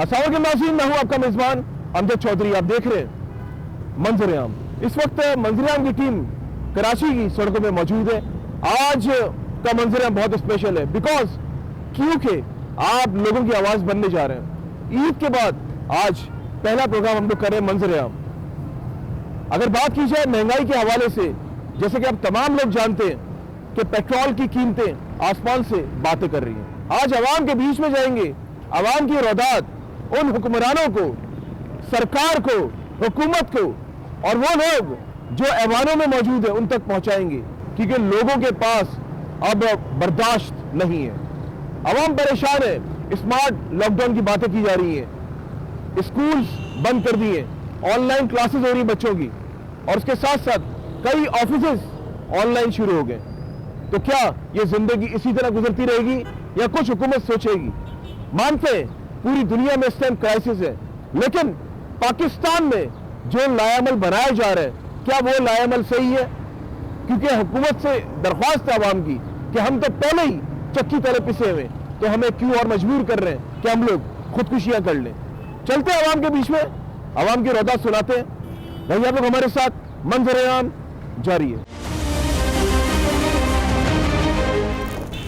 अस्सलाम वालेकुम नाज़रीन, मैं हूं आपका मेजबान अमजद चौधरी। आप देख रहे हैं मंजर आम। इस वक्त मंजर आम की टीम कराची की सड़कों पे मौजूद है। आज का मंजर आम बहुत स्पेशल है क्योंकि आप लोगों की आवाज बनने जा रहे हैं। ईद के बाद आज पहला प्रोग्राम हम लोग कर रहे हैं मंजर आम। अगर बात की जाए महंगाई के हवाले से, जैसे कि आप तमाम लोग जानते हैं कि पेट्रोल की कीमतें आसमान से बातें कर रही हैं। आज अवाम के बीच में जाएंगे, अवाम की रौदात उन हुक्मरानों को, सरकार को, हुकूमत को और वो लोग जो ऐवानों में मौजूद है उन तक पहुंचाएंगे, क्योंकि लोगों के पास अब बर्दाश्त नहीं है। अवाम परेशान है। स्मार्ट लॉकडाउन की बातें की जा रही हैं, स्कूल बंद कर दिए, ऑनलाइन क्लासेस हो रही बच्चों की, और उसके साथ साथ कई ऑफिसेस ऑनलाइन शुरू हो गए। तो क्या ये जिंदगी इसी तरह गुजरती रहेगी या कुछ हुकूमत सोचेगी? मानते हैं पूरी दुनिया में इस टाइम क्राइसिस है, लेकिन पाकिस्तान में जो लायामल बनाया जा रहा है, क्या वो लायामल सही है? क्योंकि हुकूमत से दरख्वास्त है आवाम की कि हम तो पहले ही चक्की तले पिसे हुए, तो हमें क्यों और मजबूर कर रहे हैं कि हम लोग खुदकुशियां कर लें। चलते हैं आवाम के बीच में, आवाम की रौदा सुनाते हैं। भाई आप लोग हमारे साथ, मंजर आम जारी है।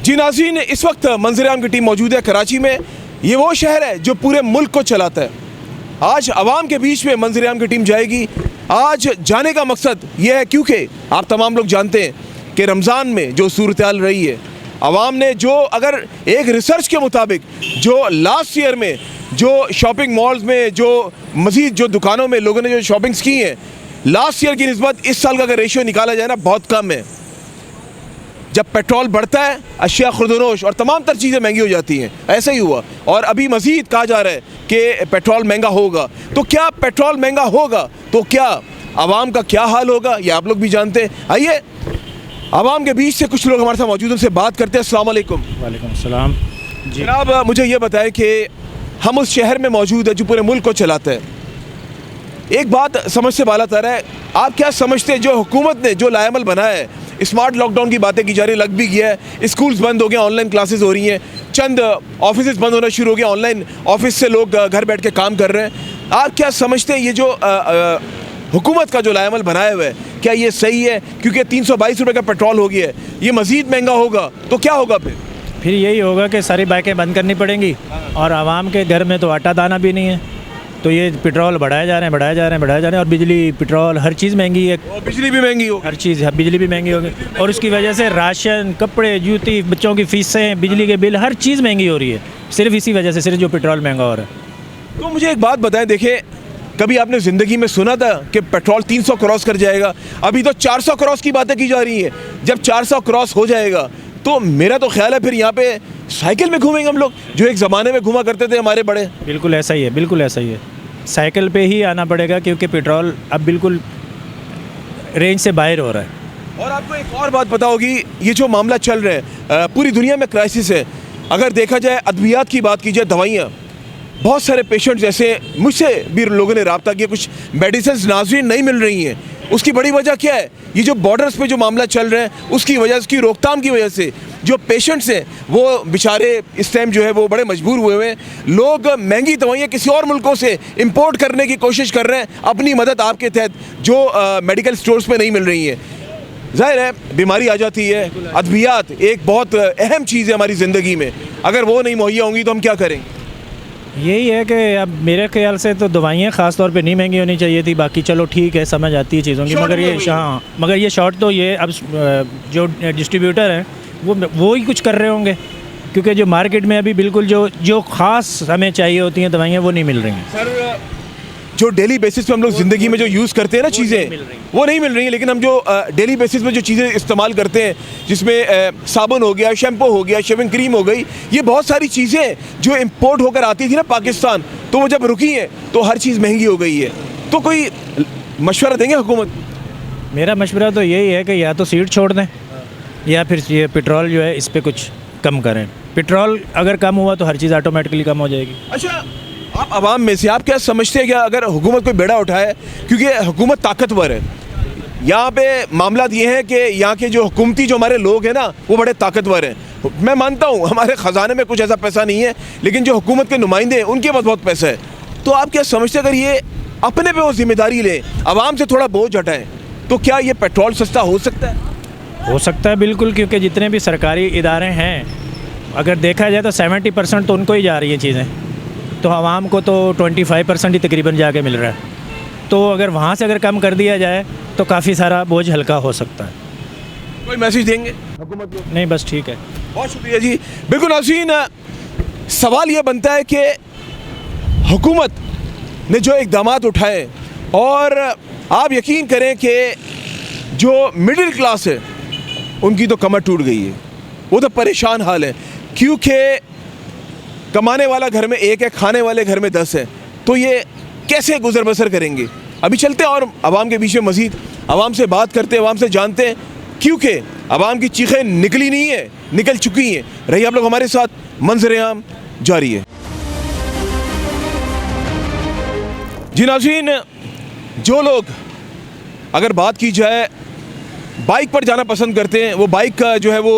जी नाज़रीन, इस वक्त मंजर आम की टीम मौजूद है कराची में। ये वो शहर है जो पूरे मुल्क को चलाता है। आज अवाम के बीच में मंजर आम की टीम जाएगी। आज जाने का मकसद ये है क्योंकि आप तमाम लोग जानते हैं कि रमज़ान में जो सूरत हाल रही है, अवाम ने जो, अगर एक रिसर्च के मुताबिक जो लास्ट ईयर में जो शॉपिंग मॉल्स में, जो मज़ीद जो दुकानों में लोगों ने जो शॉपिंग्स की हैं, लास्ट ईयर की निस्बत इस साल का अगर रेशियो निकाला जाए ना, बहुत कम है। जब पेट्रोल बढ़ता है, अशिया खुर्दनोश और तमाम तर चीज़ें महंगी हो जाती हैं। ऐसा ही हुआ, और अभी मज़ीद कहा जा रहा है कि पेट्रोल महंगा होगा। तो क्या पेट्रोल महंगा होगा तो क्या आवाम का क्या हाल होगा, ये आप लोग भी जानते हैं। आइए आवाम के बीच से कुछ लोग हमारे साथ मौजूद हैं, उनसे बात करते हैं। अस्सलाम वालेकुम। वालेकुम सलाम जी। जनाब, मुझे ये बताएं कि हम उस शहर में मौजूद है जो पूरे मुल्क को चलाता है। एक बात समझ से बाला तर है, आप क्या समझते हैं जो हुकूमत ने जो लायामल बनाया है, स्मार्ट लॉकडाउन की बातें की जा रही है, लग भी गया है, स्कूल्स बंद हो गए, ऑनलाइन क्लासेस हो रही हैं, चंद ऑफिस बंद होना शुरू हो गया, ऑनलाइन ऑफिस से लोग घर बैठ के काम कर रहे हैं। आप क्या समझते हैं ये जो हुकूमत का जो लायामल बनाया हुआ है, क्या ये सही है? क्योंकि 322 रुपये का पेट्रोल हो गया है, ये मज़ीद महंगा होगा तो क्या होगा? फिर यही होगा कि सारी बाइकें बंद करनी पड़ेंगी, और आवाम के घर में तो आटा दाना भी नहीं है, तो ये पेट्रोल बढ़ाए जा रहे हैं, और बिजली, पेट्रोल, हर चीज़ महंगी है। और बिजली भी महंगी हो, हर चीज़, बिजली भी महंगी होगी, और उसकी वजह से राशन, कपड़े, जूती, बच्चों की फ़ीसें, बिजली के बिल, हर चीज़ महंगी हो रही है, सिर्फ इसी वजह से, सिर्फ जो पेट्रोल महंगा हो रहा है। तो मुझे एक बात बताएं, देखें, कभी आपने ज़िंदगी में सुना था कि पेट्रोल 300 क्रॉस कर जाएगा? अभी तो 400 क्रॉस की बातें की जा रही हैं। जब 400 क्रॉस हो जाएगा तो मेरा तो ख्याल है फिर यहाँ पे साइकिल में घूमेंगे हम लोग, जो एक ज़माने में घूमा करते थे हमारे बड़े। बिल्कुल ऐसा ही है, बिल्कुल ऐसा ही है। साइकिल पे ही आना पड़ेगा, क्योंकि पेट्रोल अब बिल्कुल रेंज से बाहर हो रहा है। और आपको एक और बात पता होगी, ये जो मामला चल रहा है, पूरी दुनिया में क्राइसिस है। अगर देखा जाए, अद्वियात की बात की जाए, दवाइयाँ, बहुत सारे पेशेंट, जैसे मुझसे भी लोगों ने रब्ता किया, कुछ मेडिसिन नाज़रीन नहीं मिल रही हैं। उसकी बड़ी वजह क्या है? ये जो बॉर्डर्स पे जो मामला चल रहा है, उसकी वजह, उसकी रोकथाम की वजह से जो पेशेंट्स हैं वो बेचारे इस टाइम जो है वो बड़े मजबूर हुए हैं। लोग महंगी दवाइयाँ किसी और मुल्कों से इंपोर्ट करने की कोशिश कर रहे हैं अपनी मदद आपके तहत, जो मेडिकल स्टोर्स पे नहीं मिल रही है। ज़ाहिर है बीमारी आ जाती है। अद्वियात एक बहुत अहम चीज़ है हमारी ज़िंदगी में, अगर वो नहीं मुहैया होंगी तो हम क्या करेंगे? यही है कि अब मेरे ख्याल से तो दवाइयाँ ख़ास तौर पे नहीं महंगी होनी चाहिए थी, बाकी चलो ठीक है, समझ आती है चीज़ों की, मगर ये शॉर्ट तो ये अब जो डिस्ट्रीब्यूटर हैं वो ही कुछ कर रहे होंगे, क्योंकि जो मार्केट में अभी बिल्कुल जो ख़ास हमें चाहिए होती हैं दवाइयाँ, वो नहीं मिल रही हैं। सर, जो डेली बेसिस पे हम लोग ज़िंदगी में जो यूज़ करते हैं ना चीज़ें, वो नहीं मिल रही हैं, लेकिन हम जो डेली बेसिस पे जो चीज़ें इस्तेमाल करते हैं, जिसमें साबुन हो गया, शैम्पू हो गया, शेविंग क्रीम हो गई, ये बहुत सारी चीज़ें जो इम्पोर्ट होकर आती थी ना पाकिस्तान, तो वो जब रुकी हैं तो हर चीज़ महंगी हो गई है। तो कोई मशवरा देंगे हुकूमत? मेरा मशवरा तो यही है कि या तो सीट छोड़ दें, या फिर ये पेट्रोल जो है इस पर कुछ कम करें। पेट्रोल अगर कम हुआ तो हर चीज़ ऑटोमेटिकली कम हो जाएगी। अच्छा, आप आवाम में से आप क्या समझते हैं, क्या अगर हुकूमत कोई बेड़ा उठाए, क्योंकि हुकूमत ताकतवर है, यहाँ पे मामला ये है कि यहाँ के जो हुकूमती जो हमारे लोग हैं ना, वो बड़े ताकतवर हैं। मैं मानता हूँ हमारे ख़जाने में कुछ ऐसा पैसा नहीं है, लेकिन जो हुकूमत के नुमाइंदे हैं उनके पास बहुत पैसा है। तो आप क्या समझते हैं, अगर ये अपने पे वो जिम्मेदारी लें, आवाम से थोड़ा बोझ हटाएं, तो क्या ये पेट्रोल सस्ता हो सकता है? हो सकता है बिल्कुल, क्योंकि जितने भी सरकारी इदारे हैं अगर देखा जाए तो 70% तो उनको ही जा रही हैं चीज़ें, तो आवाम को तो 25% ही तकरीबन जाके मिल रहा है। तो अगर वहाँ से अगर कम कर दिया जाए तो काफ़ी सारा बोझ हल्का हो सकता है। कोई मैसेज देंगे हुकूमत को? नहीं, बस ठीक है। बहुत शुक्रिया जी। बिल्कुल नाज़रीन, सवाल ये बनता है कि हुकूमत ने जो इक़दामात उठाए, और आप यकीन करें कि जो मिडिल क्लास है उनकी तो कमर टूट गई है, वो तो परेशान हाल है, क्योंकि कमाने वाला घर में एक है, खाने वाले घर में 10 है, तो ये कैसे गुजर बसर करेंगे? अभी चलते हैं और आवाम के बीच में मज़ीद आवाम से बात करते हैं, आवाम से जानते हैं, क्योंकि आवाम की चीखें निकली नहीं है, निकल चुकी हैं। रहिए आप लोग हमारे साथ, मंजर-ए-आम जारी है। जी नाज़रीन, जो लोग अगर बात की जाए बाइक पर जाना पसंद करते हैं, वो बाइक का जो है वो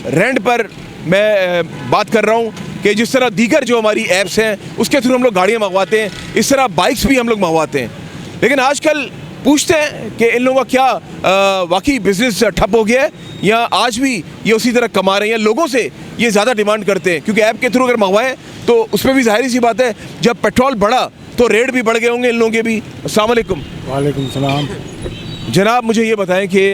रेंट पर मैं बात कर रहा हूँ कि जिस तरह दीगर जो हमारी ऐप्स हैं उसके थ्रू हम लोग गाड़ियाँ मंगवाते हैं, इस तरह बाइक्स भी हम लोग मंगवाते हैं। लेकिन आजकल पूछते हैं कि इन लोगों का क्या वाकई बिज़नेस ठप हो गया है, या आज भी ये उसी तरह कमा रहे हैं, लोगों से ये ज़्यादा डिमांड करते हैं, क्योंकि ऐप के थ्रू अगर मंगवाएं तो उसमें भी ज़ाहिर सी बात है जब पेट्रोल बढ़ा तो रेट भी बढ़ गए होंगे इन लोगों के भी। अस्सलाम वालेकुम। वालेकुम सलाम। जनाब, मुझे ये बताएं कि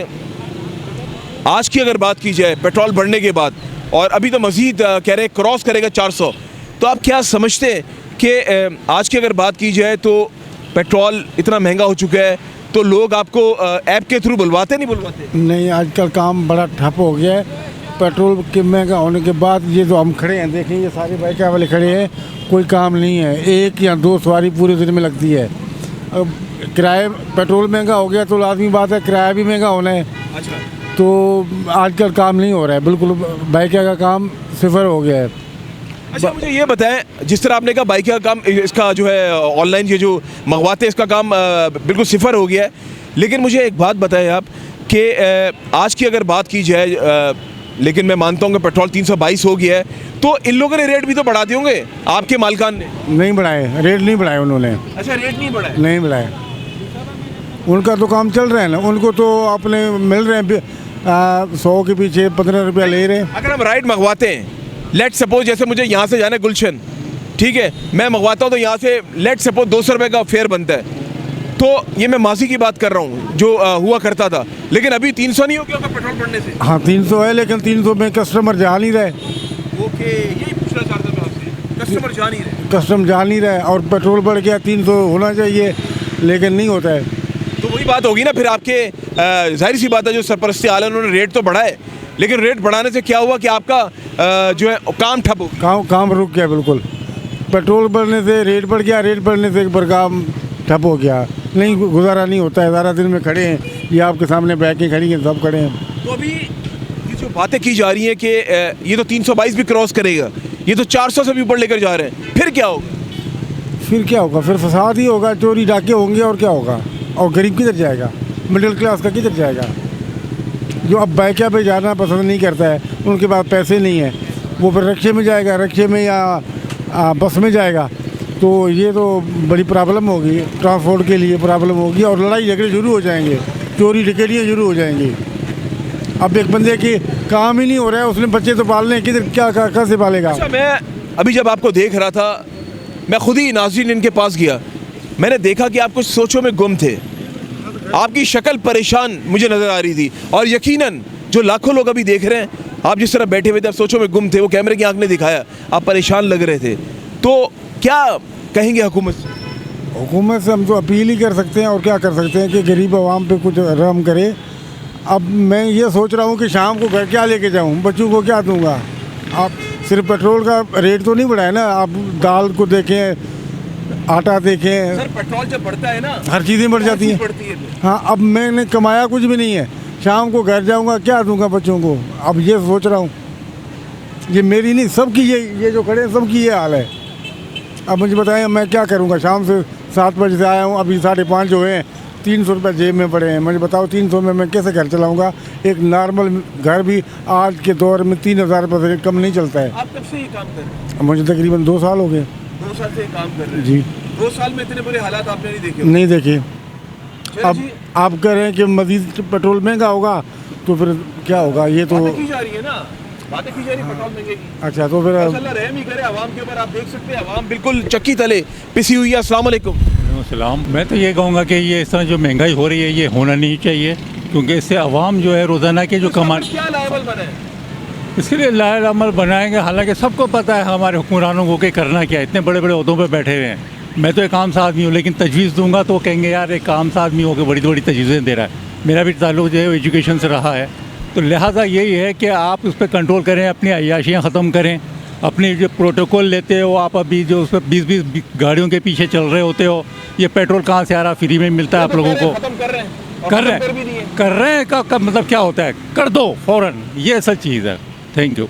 आज की अगर बात की जाए पेट्रोल बढ़ने के बाद, और अभी तो मज़ीद कह रहे हैं क्रॉस करेगा 400, तो आप क्या समझते हैं कि आज की अगर बात की जाए तो पेट्रोल इतना महंगा हो चुका है तो लोग आपको ऐप के थ्रू बुलवाते नहीं बुलवाते? नहीं, आजकल काम बड़ा ठप हो गया है। पेट्रोल के महंगा होने के बाद ये जो हम खड़े हैं, देखें ये सारे बाइक वाले खड़े हैं, कोई काम नहीं है, 1 या 2 सवारी पूरे दिन में लगती है। अब किराए, पेट्रोल महंगा हो गया तो लाजमी बात है किराया भी महंगा होना है। अच्छा। तो आजकल काम नहीं हो रहा है, बिल्कुल बाइक का काम सिफर हो गया है। अच्छा, मुझे ये बताएं, जिस तरह आपने कहा बाइक का काम, इसका जो है ऑनलाइन ये जो मंगवाते हैं इसका काम बिल्कुल सिफर हो गया है, लेकिन मुझे एक बात बताएं आप कि आज की अगर बात की जाए, लेकिन मैं मानता हूँ कि पेट्रोल 322 हो गया है, तो इन लोगों ने रेट भी तो बढ़ा दिए होंगे आपके मालिकान ने? नहीं बढ़ाए, रेट नहीं बढ़ाए उन्होंने। अच्छा, रेट नहीं बढ़ाए? नहीं बढ़ाए, उनका तो काम चल रहा है ना, उनको तो अपने मिल रहे हैं 100 के पीछे 15 रुपया ले रहे हैं। अगर हम राइड मंगवाते हैं, लेट सपोज जैसे मुझे यहाँ से जाना है गुलशन, ठीक है, मैं मंगवाता हूँ तो यहाँ से लेट सपोज 200 रुपये का फेयर बनता है, तो ये मैं माजी की बात कर रहा हूँ जो हुआ करता था, लेकिन अभी 300 नहीं हो गया पेट्रोल बढ़ने से? हाँ 300 है, लेकिन 300 में कस्टमर जा नहीं रहे। ओके, यही पूछना चाहता था मैं आपसे, कस्टमर जा नहीं रहे? कस्टमर जा नहीं रहे, और पेट्रोल बढ़ गया, 300 होना चाहिए लेकिन नहीं होता है। तो वही बात होगी ना फिर आपके, जाहिर सी बात है जो सरपरस्ती आला उन्होंने रेट तो बढ़ाए, लेकिन रेट बढ़ाने से क्या हुआ कि आपका जो है काम ठप हो गया? काम रुक गया बिल्कुल। पेट्रोल बढ़ने से रेट बढ़ गया, रेट बढ़ने से पर काम ठप हो गया, नहीं गुजारा नहीं होता है। 11 दिन में खड़े हैं, ये आपके सामने बाइकें खड़ी हैं, सब खड़े हैं। तो अभी ये जो बातें की जा रही हैं कि ये तो 322 भी क्रॉस करेगा, ये तो 400 से भी ऊपर लेकर जा रहे हैं, फिर क्या होगा? फिर क्या होगा? फिर फसाद ही होगा, चोरी डाके होंगे, और क्या होगा? और गरीब किधर जाएगा? मिडिल क्लास का किधर जाएगा? जो अब बाइक पे जाना पसंद नहीं करता है, उनके पास पैसे नहीं है, वो फिर रिक्शे में जाएगा, रिक्शे में या बस में जाएगा, तो ये तो बड़ी प्रॉब्लम होगी, ट्रांसपोर्ट के लिए प्रॉब्लम होगी, और लड़ाई झगड़े शुरू हो जाएंगे, चोरी डकैतियाँ शुरू हो जाएंगी। अब एक बंदे के काम ही नहीं हो रहा है, उसने बच्चे तो पालने हैं, किधर क्या कैसे पालेगा? अच्छा, मैं अभी जब आपको देख रहा था, मैं खुद ही नाज़रीन इनके पास गया, मैंने देखा कि आप कुछ सोचों में गुम थे, आपकी शक्ल परेशान मुझे नज़र आ रही थी, और यकीनन जो लाखों लोग अभी देख रहे हैं, आप जिस तरह बैठे हुए थे, आप सोचों में गुम थे, वो कैमरे की आंख ने दिखाया, आप परेशान लग रहे थे, तो क्या कहेंगे हुकूमत से? हुकूमत से हम तो अपील ही कर सकते हैं, और क्या कर सकते हैं कि गरीब आवाम पे कुछ रहम करे। अब मैं ये सोच रहा हूँ कि शाम को घर क्या लेके जाऊँ, बच्चों को क्या दूँगा? आप सिर्फ पेट्रोल का रेट तो नहीं बढ़ाए ना, आप दाल को देखें, आटा देखें, सर पेट्रोल जब बढ़ता है ना, हर चीज़ें बढ़ जाती हैं। हाँ, अब मैंने कमाया कुछ भी नहीं है, शाम को घर जाऊँगा क्या दूँगा बच्चों को? अब ये सोच रहा हूँ, ये मेरी नहीं, सबकी ये जो खड़े हैं सबकी ये हाल है। अब मुझे बताएं मैं क्या करूँगा? शाम से 7 बजे से आया हूँ, अभी 5:30 हुए हैं, 300 रुपये जेब में पड़े हैं, मुझे बताओ 300 में मैं कैसे घर चलाऊँगा। एक नॉर्मल घर भी आज के दौर में 3000 रुपये से कम नहीं चलता है। आप कब से ये काम कर रहे हैं? मुझे तकरीबन 2 साल हो गए। 2 साल से ये काम कर रहे हैं जी। 2 साल में इतने बुरे हालात आपने नहीं देखे? नहीं देखे। चलिए अब जी, आप कह रहे हैं कि मज़ीद पेट्रोल महंगा होगा तो फिर क्या होगा? ये तो बातें की जा रही है ना, बातें की जा रही है पेट्रोल महंगे की। अच्छा, तो फिर अल्लाह रहम ही करे आवाम के ऊपर। आप देख सकते हैं आवाम बिल्कुल चक्की तले पिसी हुई है। अस्सलाम वालेकुम। सलाम। मैं तो ये कहूँगा कि ये इस तरह जो महंगाई हो रही है ये होना नहीं चाहिए, क्योंकि इससे आवाम जो है रोज़ाना के जो कमान क्या लायबल बने? इसके लिए लायल अमल बनाएंगे। हालांकि सबको पता है हमारे हुक्मरानों को कि करना क्या है, इतने बड़े बड़े ओहदों पे बैठे हुए हैं। मैं तो एक आम सा आदमी हूँ, लेकिन तजवीज़ दूंगा तो वो कहेंगे यार एक आम सा आदमी होकर बड़ी बड़ी तजवीज़ें दे रहा है। मेरा भी ताल्लुक जो है एजुकेशन से रहा है, तो लिहाजा यही है कि आप उस पर कंट्रोल करें, अपनी अय्याशियाँ ख़त्म करें। अपनी जो प्रोटोकॉल लेते हो आप, अभी जो उस पर 20-20 गाड़ियों के पीछे चल रहे होते हो, ये पेट्रोल कहाँ से आ रहा, फ्री में मिलता है आप लोगों को। खत्म कर रहे हैं और कर खत्म रहे भी नहीं है। हैं कर रहे हैं का मतलब क्या होता है? कर दो फ़ौरन, ये असल चीज़ है। Thank you.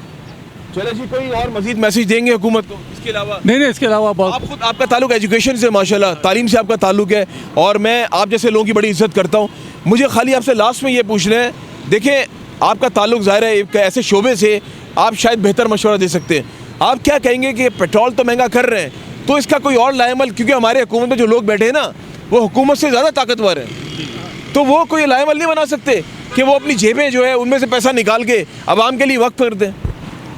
चले जी, कोई और मजीद मैसेज देंगे हुकूमत को इसके अलावा? नहीं, इसके अलावा बहुत आप खुद, आपका ताल्लुक एजुकेशन से, माशाल्लाह तालीम से आपका ताल्लुक है, और मैं आप जैसे लोगों की बड़ी इज्जत करता हूँ। मुझे खाली आपसे लास्ट में ये पूछना है, देखें आपका ताल्लुक ज़ाहिर है एक ऐसे शोबे से, आप शायद बेहतर मशवरा दे सकते हैं। आप क्या कहेंगे कि पेट्रोल तो महंगा कर रहे हैं, तो इसका कोई और लाएमल, क्योंकि हमारे हुकूमत में जो लोग बैठे हैं ना वो हुकूमत से ज़्यादा ताकतवर हैं, तो वो कोई लाएमल नहीं बना सकते कि वो अपनी जेबें जो है उनमें से पैसा निकाल के आवाम के लिए वक्त कर दें?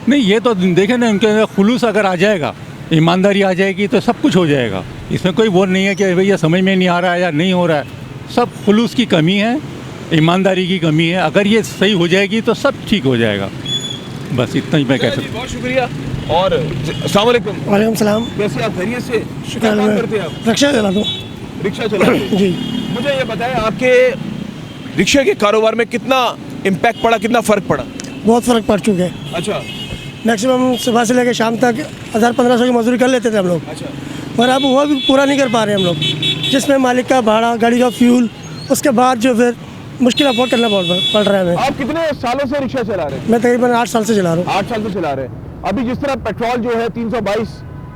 नहीं, ये तो देखें ना, उनके अंदर खुलूस अगर आ जाएगा, ईमानदारी आ जाएगी तो सब कुछ हो जाएगा। इसमें कोई वो नहीं है कि भैया समझ में नहीं आ रहा है या नहीं हो रहा है। सब खुलूस की कमी है, ईमानदारी की कमी है। अगर ये सही हो जाएगी तो सब ठीक हो जाएगा। बस इतना ही मैं कह सकता हूँ। बहुत शुक्रिया। और अस्सलाम वालेकुम। वालेकुम सलाम। कैसे आप? खैरियत से? शुक्र क्या काम मैं करते हैं आप? रिक्शा चला दूँ। रिक्शा चलाते हैं? जी। मुझे ये बताएं आपके रिक्शे के कारोबार में कितना इम्पैक्ट पड़ा, कितना फ़र्क पड़ा? बहुत फ़र्क पड़ चुका है। अच्छा मैक्सिमम सुबह से लेकर शाम तक 1000-1500 की मजदूरी कर लेते थे हम लोग, अच्छा। पर अब वो भी पूरा नहीं कर पा रहे हम लोग, जिसमें मालिक का भाड़ा, गाड़ी का फ्यूल, उसके बाद जो फिर मुश्किल अफोर्ड करना पड़ रहा है हमें। आप कितने सालों से रिक्शा चला रहे हैं? मैं तकरीबन 8 साल से चला रहा हूँ। 8 साल से चला रहे हैं। अभी जिस तरह पेट्रोल जो है 322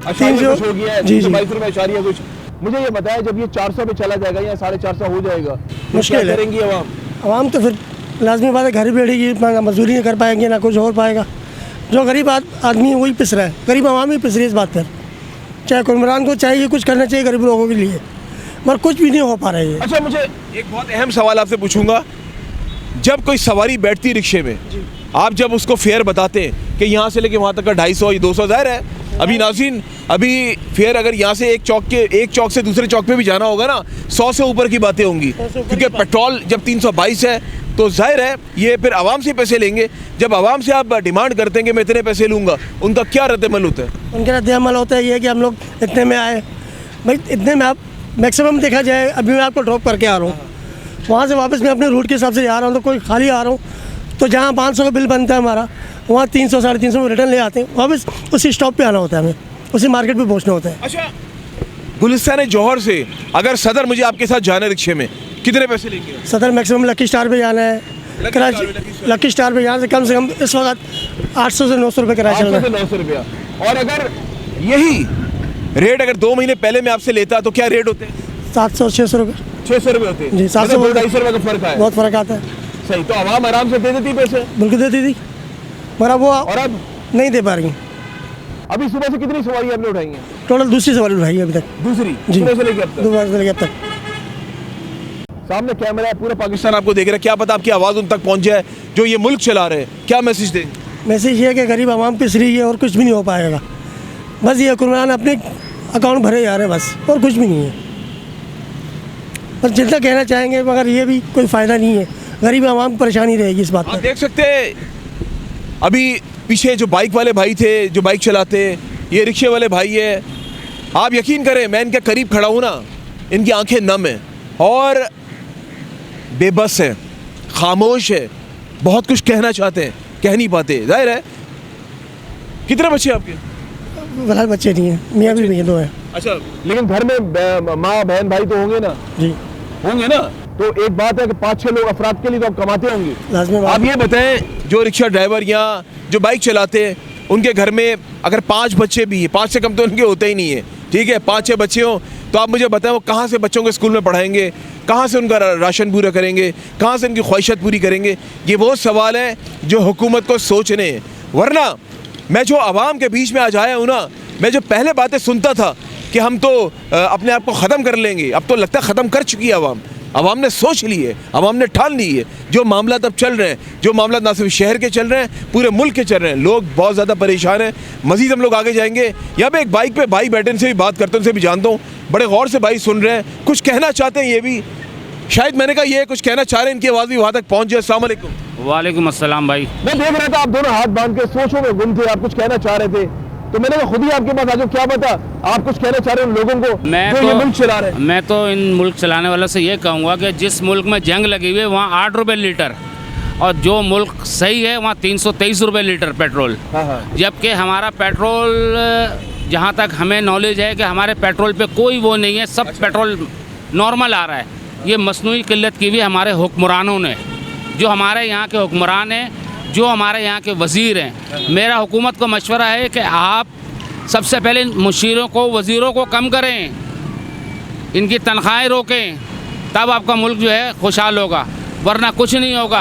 300 हो गया है, जी, जी। 322 रुपये अशारिया कुछ। मुझे ये बताया जब ये 400 पे चला जाएगा या 450 हो जाएगा, तो मुश्किल क्या है। करेंगी आवाम? आवाम तो फिर लाजमी बात है, घर ही बैठेगी, ना मजदूरी नहीं कर पाएंगे, ना कुछ और पाएगा। जो गरीब आदमी है वही पिस रहा है, गरीब आवाम ही पिस रही है इस बात पर। चाहे हुक्मरान को चाहिए कुछ करना चाहिए गरीब लोगों के लिए, मगर कुछ भी नहीं हो पा रहा है ये। अच्छा, मुझे एक बहुत अहम सवाल आपसे पूछूंगा। जब कोई सवारी बैठती रिक्शे में, आप जब उसको फेयर बताते हैं कि यहाँ से लेके वहाँ तक का 250 या 200 ज़ाहिर है, अभी नाज़रीन अभी फेयर अगर यहाँ से एक चौक से दूसरे चौक पे भी जाना होगा ना, 100 से ऊपर की बातें होंगी, क्योंकि पेट्रोल जब 322 है तो जाहिर है ये फिर आवाम से पैसे लेंगे। जब आवाम से आप डिमांड करते हैं कि मैं इतने पैसे लूँगा, उनका क्या रद्द-ए-अमल होता है? उनका रद्द-ए-अमल होता है ये कि हम लोग इतने में आए, भाई इतने में आप मैक्सिमम देखा जाए, अभी मैं आपको ड्रॉप करके आ रहा हूँ, वहाँ से वापस मैं अपने रूट के हिसाब से जा रहा हूँ, तो कोई खाली आ रहा हूँ, तो जहाँ 500 का बिल बनता है हमारा, वहाँ 300-350 में रिटर्न ले आते हैं, वापस उसी स्टॉप पे आना होता है, हमें उसी मार्केट पे पहुँचना होता है। अच्छा, गुलिस्तान जौहर से अगर सदर मुझे आपके साथ जाना है रिक्शे में, कितने पैसे लेंगे? सदर मैक्सिमम लकी स्टार पे जाना है, कराची लकी स्टार पे यहाँ से कम इस वक्त 800 से 900 रुपये किराया चल रहा है। 900 रुपया। और अगर यही रेट अगर 2 महीने पहले मैं आपसे लेता तो क्या रेट होते? 700-600 रुपये। 600 रुपये होते? जी, 700 250 रुपये का फर्क है। बहुत फ़र्क आता है। सही, तो आवाम आराम से दे देती पैसे? बिल्कुल देती थी, मगर अब वो और अब नहीं दे पा रही। अभी सुबह से कितनी सवारी आपने उठाई है? टोटल दूसरी सवारी उठाई है अभी तक। दूसरी? जी। सुबह से लेके अब तक? दोबारा से लेके अब तक। सामने कैमरा है, पूरा पाकिस्तान आपको देख रहा है, क्या पता आपकी आवाज़ उन तक पहुंच जाए जो ये मुल्क चला रहे हैं। क्या मैसेज दें? मैसेज ये है कि गरीब आवाम पिस रही है और कुछ भी नहीं हो पाएगा, बस ये हुक्मरान अपने अकाउंट भरे जा रहे हैं बस, और कुछ भी नहीं है। बस जितना कहना चाहेंगे, मगर ये भी कोई फ़ायदा नहीं है, गरीब आवाम परेशानी रहेगी इस बात आप पर। देख सकते हैं अभी पीछे जो बाइक वाले भाई थे, जो बाइक चलाते, ये रिक्शे वाले भाई है, आप यकीन करें मैं इनके करीब खड़ा हूँ ना, इनकी आंखें नम हैं और बेबस है, खामोश है, बहुत कुछ कहना चाहते हैं, कह नहीं पाते। जाहिर है। कितने बच्चे आपके? फिलहाल बच्चे नहीं हैं, मियाँ भी नहीं है, 2 हैं। अच्छा, लेकिन घर में माँ बहन भाई तो होंगे ना? जी, होंगे ना। तो एक बात है कि 5-6 लोग अफराद के लिए तो आप कमाते होंगे। लाजमी बात। आप ये बताएं, जो रिक्शा ड्राइवर या जो बाइक चलाते हैं, उनके घर में अगर 5 बच्चे भी हैं, 5 से कम तो उनके होते ही नहीं है, ठीक है, 5-6 बच्चे हों, तो आप मुझे बताएं वो कहाँ से बच्चों के स्कूल में पढ़ाएंगे, कहाँ से उनका राशन पूरा करेंगे, कहाँ से उनकी ख्वाहिशात पूरी करेंगे? ये वो सवाल है जो हुकूमत को सोचने हैं। वरना मैं जो आवाम के बीच में आज आया हूँ ना, मैं जो पहले बातें सुनता था कि हम तो अपने आप को ख़त्म कर लेंगे, अब तो लगता है ख़त्म कर चुकी है आवाम। आवाम ने सोच ली है, आवाम ने ठान ली है। जो मामला अब चल रहे हैं, जो मामला ना सिर्फ शहर के चल रहे हैं, पूरे मुल्क के चल रहे हैं, लोग बहुत ज़्यादा परेशान हैं। मज़ीद हम लोग आगे जाएंगे। यहाँ पे एक बाइक पे भाई बैठे, उनसे भी बात करते हैं, उनसे भी जानता हूँ। बड़े गौर से भाई सुन रहे हैं, कुछ कहना चाहते हैं। ये भी शायद मैंने कहा ये कुछ कहना चाह रहे हैं, इनकी आवाज़ भी वहाँ तक पहुँच जाए। अस्सलाम वालेकुम। वालेकुम अस्सलाम भाई। मैं देख रहा था आप दोनों हाथ बांध के सोचों में गुम थे, आप कुछ कहना चाह रहे थे, तो मैंने खुद ही आपके पास आ जाओ। क्या बता, आप कुछ कहना चाह रहे हैं उन लोगों को जो ये मुल्क चला रहे हैं? मैं तो इन मुल्क चलाने वालों से ये कहूँगा कि जिस मुल्क में जंग लगी हुई है वहाँ 8 रुपये लीटर, और जो मुल्क सही है वहाँ 323 रुपये लीटर पेट्रोल। जबकि हमारा पेट्रोल, जहाँ तक हमें नॉलेज है कि हमारे पेट्रोल पे कोई वो नहीं है, सब पेट्रोल नॉर्मल आ रहा है। ये मसनूई किल्लत की भी हमारे हुक्मरानों ने, जो हमारे यहाँ के हुक्मरान हैं, जो हमारे यहाँ के वज़ीर हैं। मेरा हुकूमत को मशवरा है कि आप सबसे पहले मुशीरों को, वज़ीरों को कम करें, इनकी तनख्वाहें रोकें, तब आपका मुल्क जो है खुशहाल होगा, वरना कुछ नहीं होगा।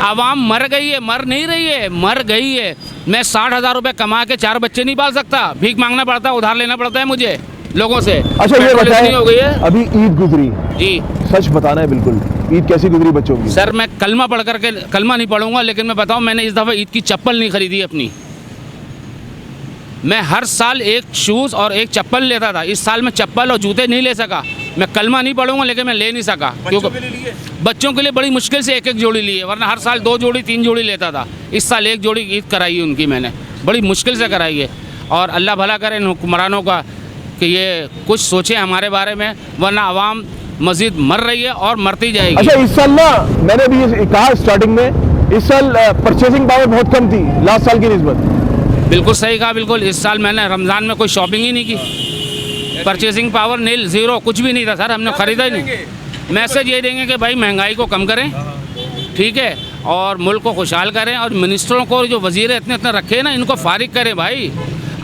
आवाम मर गई है, मर नहीं रही है, मर गई है। मैं 60,000 रुपये कमा के 4 बच्चे नहीं पाल सकता, भीख मांगना पड़ता है, उधार लेना पड़ता है मुझे लोगों से। अच्छा ये बताएं, हो गई है अभी ईद गुजरी जी, सच बताना है बिल्कुल, ईद कैसी गुजरी बच्चों की? सर मैं कलमा पढ़ करके, कलमा नहीं पढ़ूंगा, लेकिन मैं बताऊं, मैंने इस दफ़ा ईद की चप्पल नहीं खरीदी अपनी। मैं हर साल एक शूज़ और एक चप्पल लेता था, इस साल मैं चप्पल और जूते नहीं ले सका। मैं कलमा नहीं पढ़ूंगा, लेकिन मैं ले नहीं सका, क्योंकि बच्चों के लिए बड़ी मुश्किल से एक एक जोड़ी ली है, वरना हर साल 2 जोड़ी 3 जोड़ी लेता था। इस साल 1 जोड़ी ईद कराई है उनकी, मैंने बड़ी मुश्किल से कराई है। और अल्लाह भला करे इन हुक्मरानों का कि ये कुछ सोचें हमारे बारे में, वरना आवाम मजीद मर रही है और मरती जाएगी। अच्छा इस साल ना, मैंने भी ये कहा स्टार्टिंग में, इस साल परचेसिंग पावर बहुत कम थी लास्ट साल की निस्बत। बिल्कुल सही कहा, बिल्कुल। इस साल मैंने रमज़ान में कोई शॉपिंग ही नहीं की, परचेसिंग पावर नील, ज़ीरो, कुछ भी नहीं था सर, हमने ख़रीदा ही नहीं। मैसेज ये देंगे कि भाई महंगाई को कम करें, ठीक है, और मुल्क को खुशहाल करें, और मिनिस्टरों को, जो वज़ीर इतने इतने रखे हैं ना, इनको फारिग करें भाई।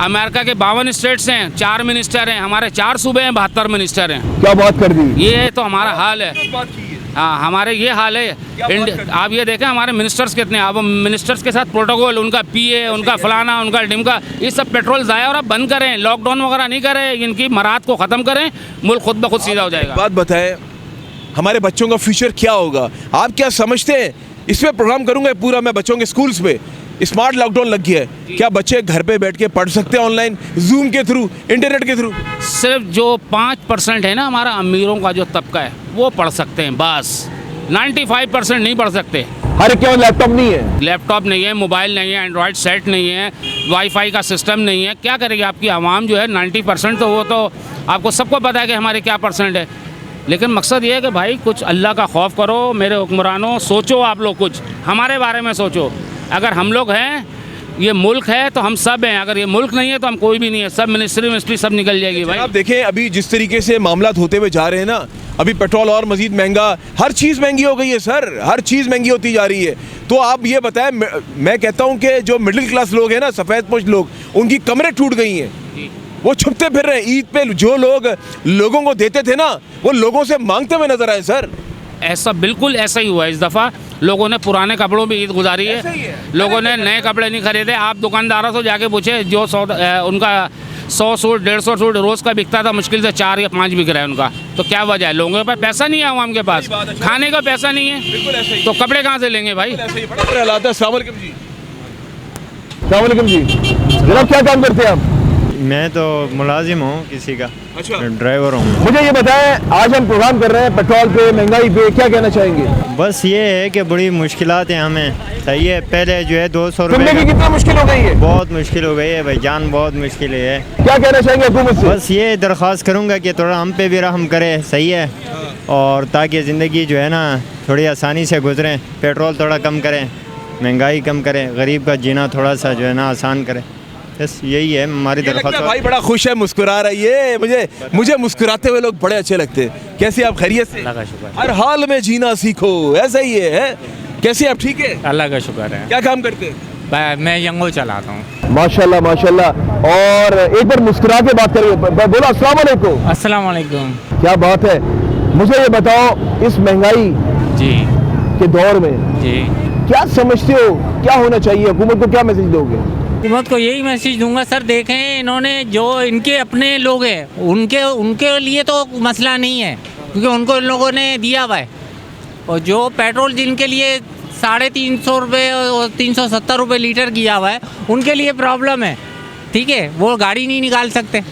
अमेरिका के 52 स्टेट्स हैं, 4 मिनिस्टर हैं, हमारे 4 सूबे हैं, 72 मिनिस्टर हैं। क्या बात कर दी, ये तो हमारा हाल है। हाँ, हमारे ये हाल है। आप ये देखें हमारे मिनिस्टर्स कितने, अब मिनिस्टर्स के साथ प्रोटोकॉल, उनका पीए, उनका फलाना, उनका ढिमका, ये सब पेट्रोल ज़ाया और आप बंद करें, लॉकडाउन वगैरह नहीं करें, इनकी मराद को ख़त्म करें, मुल्क खुद ब खुद सीधा हो जाएगा। बात बताएं, हमारे बच्चों का फ्यूचर क्या होगा, आप क्या समझते हैं? इस पर प्रोग्राम करूँगा पूरा मैं, बच्चों के स्कूल्स पे। स्मार्ट लॉकडाउन लग गया है, क्या बच्चे घर पे बैठ के पढ़ सकते हैं ऑनलाइन, जूम के थ्रू, इंटरनेट के थ्रू? सिर्फ जो 5% है ना हमारा अमीरों का जो तबका है, वो पढ़ सकते हैं बस, 95% नहीं पढ़ सकते। हर एक के पास लैपटॉप नहीं है, लैपटॉप नहीं है, मोबाइल नहीं है, एंड्रॉयड सेट नहीं है, वाईफाई का सिस्टम नहीं है, क्या करेगी आपकी आवाम जो है? 90% तो वो तो आपको सबको पता है कि हमारे क्या परसेंट है। लेकिन मकसद ये है कि भाई कुछ अल्लाह का खौफ करो, मेरे हुक्मरानों, सोचो आप लोग, कुछ हमारे बारे में सोचो। अगर हम लोग हैं, ये मुल्क है, तो हम सब हैं, अगर ये मुल्क नहीं है तो हम कोई भी नहीं है, सब मिनिस्ट्री सब निकल जाएगी भाई। आप देखें अभी जिस तरीके से मामला होते हुए जा रहे हैं ना, अभी पेट्रोल और मजीद महंगा, हर चीज़ महंगी हो गई है सर, हर चीज़ महंगी होती जा रही है। तो आप ये बताएं, मैं कहता हूँ कि जो मिडिल क्लास लोग हैं ना, सफ़ेद पोश लोग, उनकी कमरें टूट गई हैं, वो छुपते फिर रहे हैं। ईद पे जो लोग लोगों को देते थे ना, वो लोगों से मांगते हुए नजर आए सर। ऐसा बिल्कुल ऐसा ही हुआ इस दफ़ा। लोगों ने पुराने कपड़ों में ईद गुजारी है, लोगों ने नए कपड़े नहीं खरीदे। आप दुकानदारों से जाके पूछे, जो उनका 100 सूट 150 सूट रोज़ का बिकता था, मुश्किल से 4 या 5 बिक रहा है उनका। तो क्या वजह है? लोगों के पास पैसा नहीं है, आवाम के पास खाने का पैसा नहीं है, तो कपड़े कहाँ से लेंगे भाई? अस्सलाम वालेकुम जी, जनाब क्या काम करते हैं आप? मैं तो मुलाजिम हूँ किसी का, अच्छा, ड्राइवर हूँ। मुझे ये बताएं, आज हम प्रोग्राम कर रहे हैं पेट्रोल पे, महंगाई पे, क्या कहना चाहेंगे? बस ये है कि बड़ी मुश्किलात हैं हमें, सही है। पहले जो है 200 जिंदगी रुपये कितना मुश्किल हो गई है? बहुत मुश्किल हो गई है भाई जान, बहुत मुश्किल है। क्या कहना चाहेंगे हुकूमत से? बस ये दरख्वास्त करूँगा कि थोड़ा हम पे भी रहम करे, सही है, और ताकि ज़िंदगी जो है ना थोड़ी आसानी से गुजरें, पेट्रोल थोड़ा कम करें, महंगाई कम करें, गरीब का जीना थोड़ा सा जो है ना आसान करें। बस यही है हमारी दरख्वास्त। भाई बड़ा खुश है, मुस्कुरा रहा है, ये मुझे मुस्कुराते हुए लोग बड़े अच्छे लगते हैं। कैसे आप? खैरियत से? अल्लाह का शुक्र, हर हाल में जीना सीखो, ऐसा ही है? कैसे आप? ठीक है, अल्लाह का शुक्र है। क्या काम करते हैं? मैं यंगो चलाता हूँ। माशाल्लाह माशाल्लाह। और एक बार मुस्कुरा के बात करिए, बोलो अस्सलाम वालेकुम। अस्सलाम वालेकुम। क्या बात है, मुझे ये बताओ, इस महंगाई जी के दौर में जी क्या समझते हो, क्या होना चाहिए? हुकूमत को क्या मैसेज दोगे? हुकूमत को यही मैसेज दूंगा सर, देखें इन्होंने जो इनके अपने लोग हैं उनके उनके लिए तो मसला नहीं है, क्योंकि उनको इन लोगों ने दिया हुआ है। और जो पेट्रोल जिनके लिए 350 रुपये और 370 रुपये लीटर किया हुआ है, उनके लिए प्रॉब्लम है, ठीक है, वो गाड़ी नहीं निकाल सकते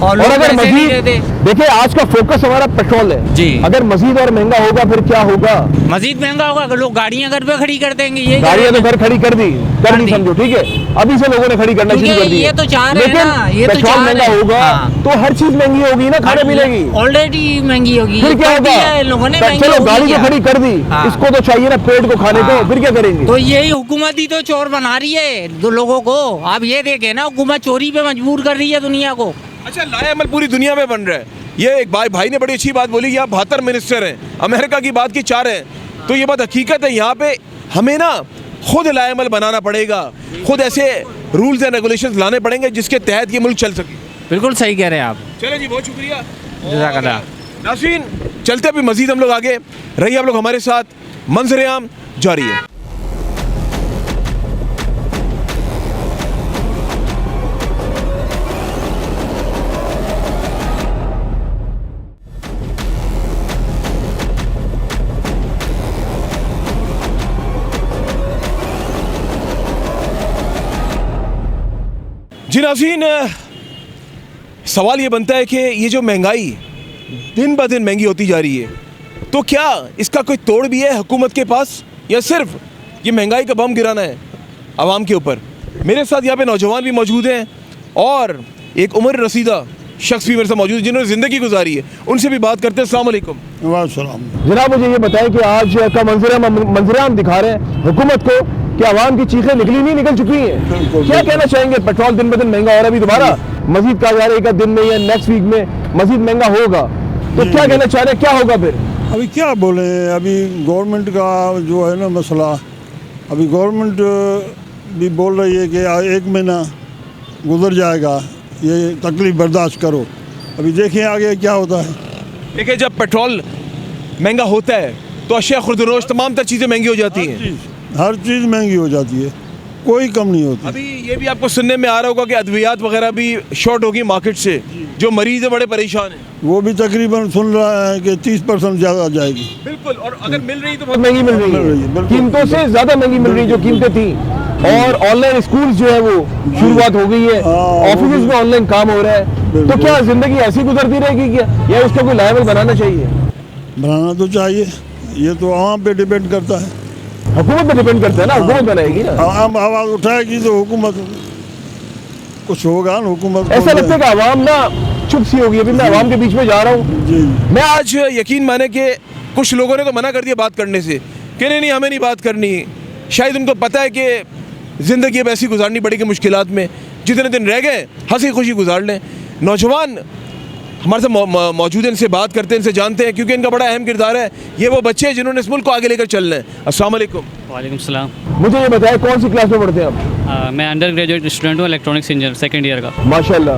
और लोग अगर पैसे नहीं मजीद, देते। देखिए आज का फोकस हमारा पेट्रोल है जी। अगर मजीद और महंगा होगा फिर क्या होगा? मजीद महंगा होगा, अगर लोग गाड़ियाँ घर पे खड़ी कर देंगे। ये गाड़ियां तो घर खड़ी कर दी समझो, ठीक है, अभी से लोगों ने खड़ी करना शुरू कर दी। ये तो चाह रहे हैं लेकिन ना, ये तो पेट्रोल चाह महंगा रहे हैं। होगा हाँ। तो हर चीज महंगी होगी ना, खाने पीने की ऑलरेडी महंगी होगी, फिर क्या कर दिया होगा? है लोगों ने, महंगी चलो होगी गाड़ी क्या? तो खड़ी कर दी, हाँ। इसको तो चाहिए ना पेट को खाने को, हाँ। फिर क्या करेंगे? तो यही हुकूमत ही तो चोर बना रही है दो लोगों को। आप ये देखें ना, हुकूमत चोरी पे मजबूर कर रही है दुनिया को। अच्छा, लाएअमल पूरी दुनिया में बन रहा है। ये एक भाई ने बड़ी अच्छी बात बोली कि यहाँ 72 मिनिस्टर हैं, अमेरिका की बात की 4 हैं, तो ये बात हकीकत है। यहाँ पे हमें ना खुद लाएअमल बनाना पड़ेगा, खुद ऐसे रूल्स एंड रेगुलेशंस लाने पड़ेंगे जिसके तहत ये मुल्क चल सके। बिल्कुल सही कह रहे हैं आप। चलो जी, बहुत शुक्रिया। जज़ाकल्लाह। नाज़रीन, चलते अभी मजीद हम लोग आगे, रहिए आप लोग हमारे साथ, मंजर-ए-आम जारी है। जी नाज़रीन, सवाल ये बनता है कि ये जो महंगाई दिन ब दिन महंगी होती जा रही है, तो क्या इसका कोई तोड़ भी है हुकूमत के पास, या सिर्फ ये महंगाई का बम गिराना है आवाम के ऊपर? मेरे साथ यहाँ पे नौजवान भी मौजूद हैं और एक उम्र रसीदा शख्स भी मेरे साथ मौजूद है जिन्होंने ज़िंदगी गुजारी है, उनसे भी बात करते हैं। अस्सलाम वालेकुम। जनाब, मुझे ये बताएं कि आज का मंजर-ए-आम दिखा रहे हैं हुकूमत को कि आवाम की चीखें निकल चुकी हैं। क्या कहना चाहेंगे? पेट्रोल दिन ब दिन महंगा हो रहा है, अभी दोबारा मजीद कहा जा रहा है एक दिन में या नेक्स्ट वीक में मजीद महंगा होगा, तो क्या कहना चाह रहे हैं, क्या होगा फिर? अभी क्या बोले, अभी गवर्नमेंट का जो है ना मसला, अभी गवर्नमेंट भी बोल रही है कि 1 महीना गुजर जाएगा, ये तकलीफ बर्दाश्त करो, अभी देखिए आगे क्या होता है। देखिए, जब पेट्रोल महंगा होता है तो अशिया खुर्द-ए-नोश तमाम तर चीज़ें महंगी हो जाती हैं, हर चीज़ महंगी हो जाती है, कोई कम नहीं होती। अभी ये भी आपको सुनने में आ रहा होगा कि अद्वियात वगैरह भी शॉर्ट होगी मार्केट से, जो मरीज है बड़े परेशान हैं। वो भी तकरीबन सुन रहा है कि 30% ज़्यादा जाएगी। बिल्कुल, और अगर मिल रही तो बहुत महंगी मिल रही है, बिल्कुल। कीमतों से ज़्यादा महंगी मिल रही है जो कीमतें थी। और ऑनलाइन स्कूल जो है वो शुरुआत हो गई है, ऑफिस में ऑनलाइन काम हो रहा है, तो क्या ज़िंदगी ऐसी गुजरती रहेगी क्या, या उसको कोई लायबल बनाना चाहिए? बनाना तो चाहिए, ये तो आवाम पे डिपेंड करता है, हुकूमत पे डिपेंड करता है ना, हुकूमत बनाएगी ना। आवाम आवाज़ उठाएगी तो हुकूमत कुछ होगा ना, हुकूमत। ऐसा लगता है कि आवाम ना चुप सी होगी। अभी मैं आवाम के बीच में जा रहा हूँ, जी, मैं आज यकीन माने कि कुछ लोगों ने तो मना कर दिया बात करने से कि नहीं हमें नहीं बात करनी। शायद उनको पता है कि ज़िंदगी अब ऐसी गुजारनी पड़ेगी मुश्किलात में, जितने दिन रह गए हंसी खुशी गुजार लें। नौजवान हमारे साथ मौजूद हैं, इनसे बात करते हैं, इनसे जानते हैं, क्योंकि इनका बड़ा अहम किरदार है। ये वो बच्चे हैं जिन्होंने इस मुल्क को आगे लेकर चलना है। अस्सलाम वालेकुम। वालेकुम सलाम। मुझे ये बताएं, कौन सी क्लास में पढ़ते हैं आप? मैं अंडर ग्रेजुएट स्टूडेंट हूँ, इलेक्ट्रॉनिक्स इंजीनियर 2nd ईयर का। माशाल्लाह।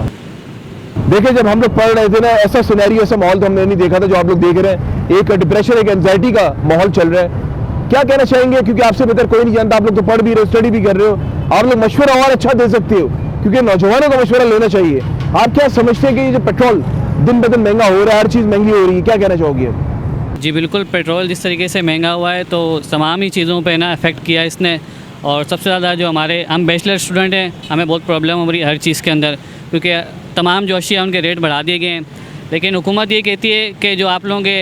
देखिए, जब हम लोग पढ़ रहे थे ना, ऐसा सिनेरियो, ऐसा माहौल तो हमने नहीं देखा था जो आप लोग देख रहे हैं। एक डिप्रेशन, एक एंजाइटी का माहौल चल रहा है। क्या कहना चाहेंगे, क्योंकि आपसे बेहतर कोई नहीं जानता, आप लोग तो पढ़ भी रहे हो, स्टडी भी कर रहे हो, आप लोग मशवरा और अच्छा दे सकते हो, क्योंकि नौजवानों का मशवरा लेना चाहिए। आप क्या समझते हैं कि ये जो पेट्रोल दिन ब दिन महंगा हो रहा है, हर चीज़ महंगी हो रही है, क्या कहना चाहोगे? जी बिल्कुल, पेट्रोल जिस तरीके से महंगा हुआ है तो तमाम ही चीज़ों पे ना इफ़ेक्ट किया इसने। और सबसे ज़्यादा जो हम बैचलर स्टूडेंट हैं, हमें बहुत प्रॉब्लम हो रही है हर चीज़ के अंदर, क्योंकि तमाम जो अशिया उनके रेट बढ़ा दिए गए हैं। लेकिन हुकूमत ये कहती है कि जो आप लोगों के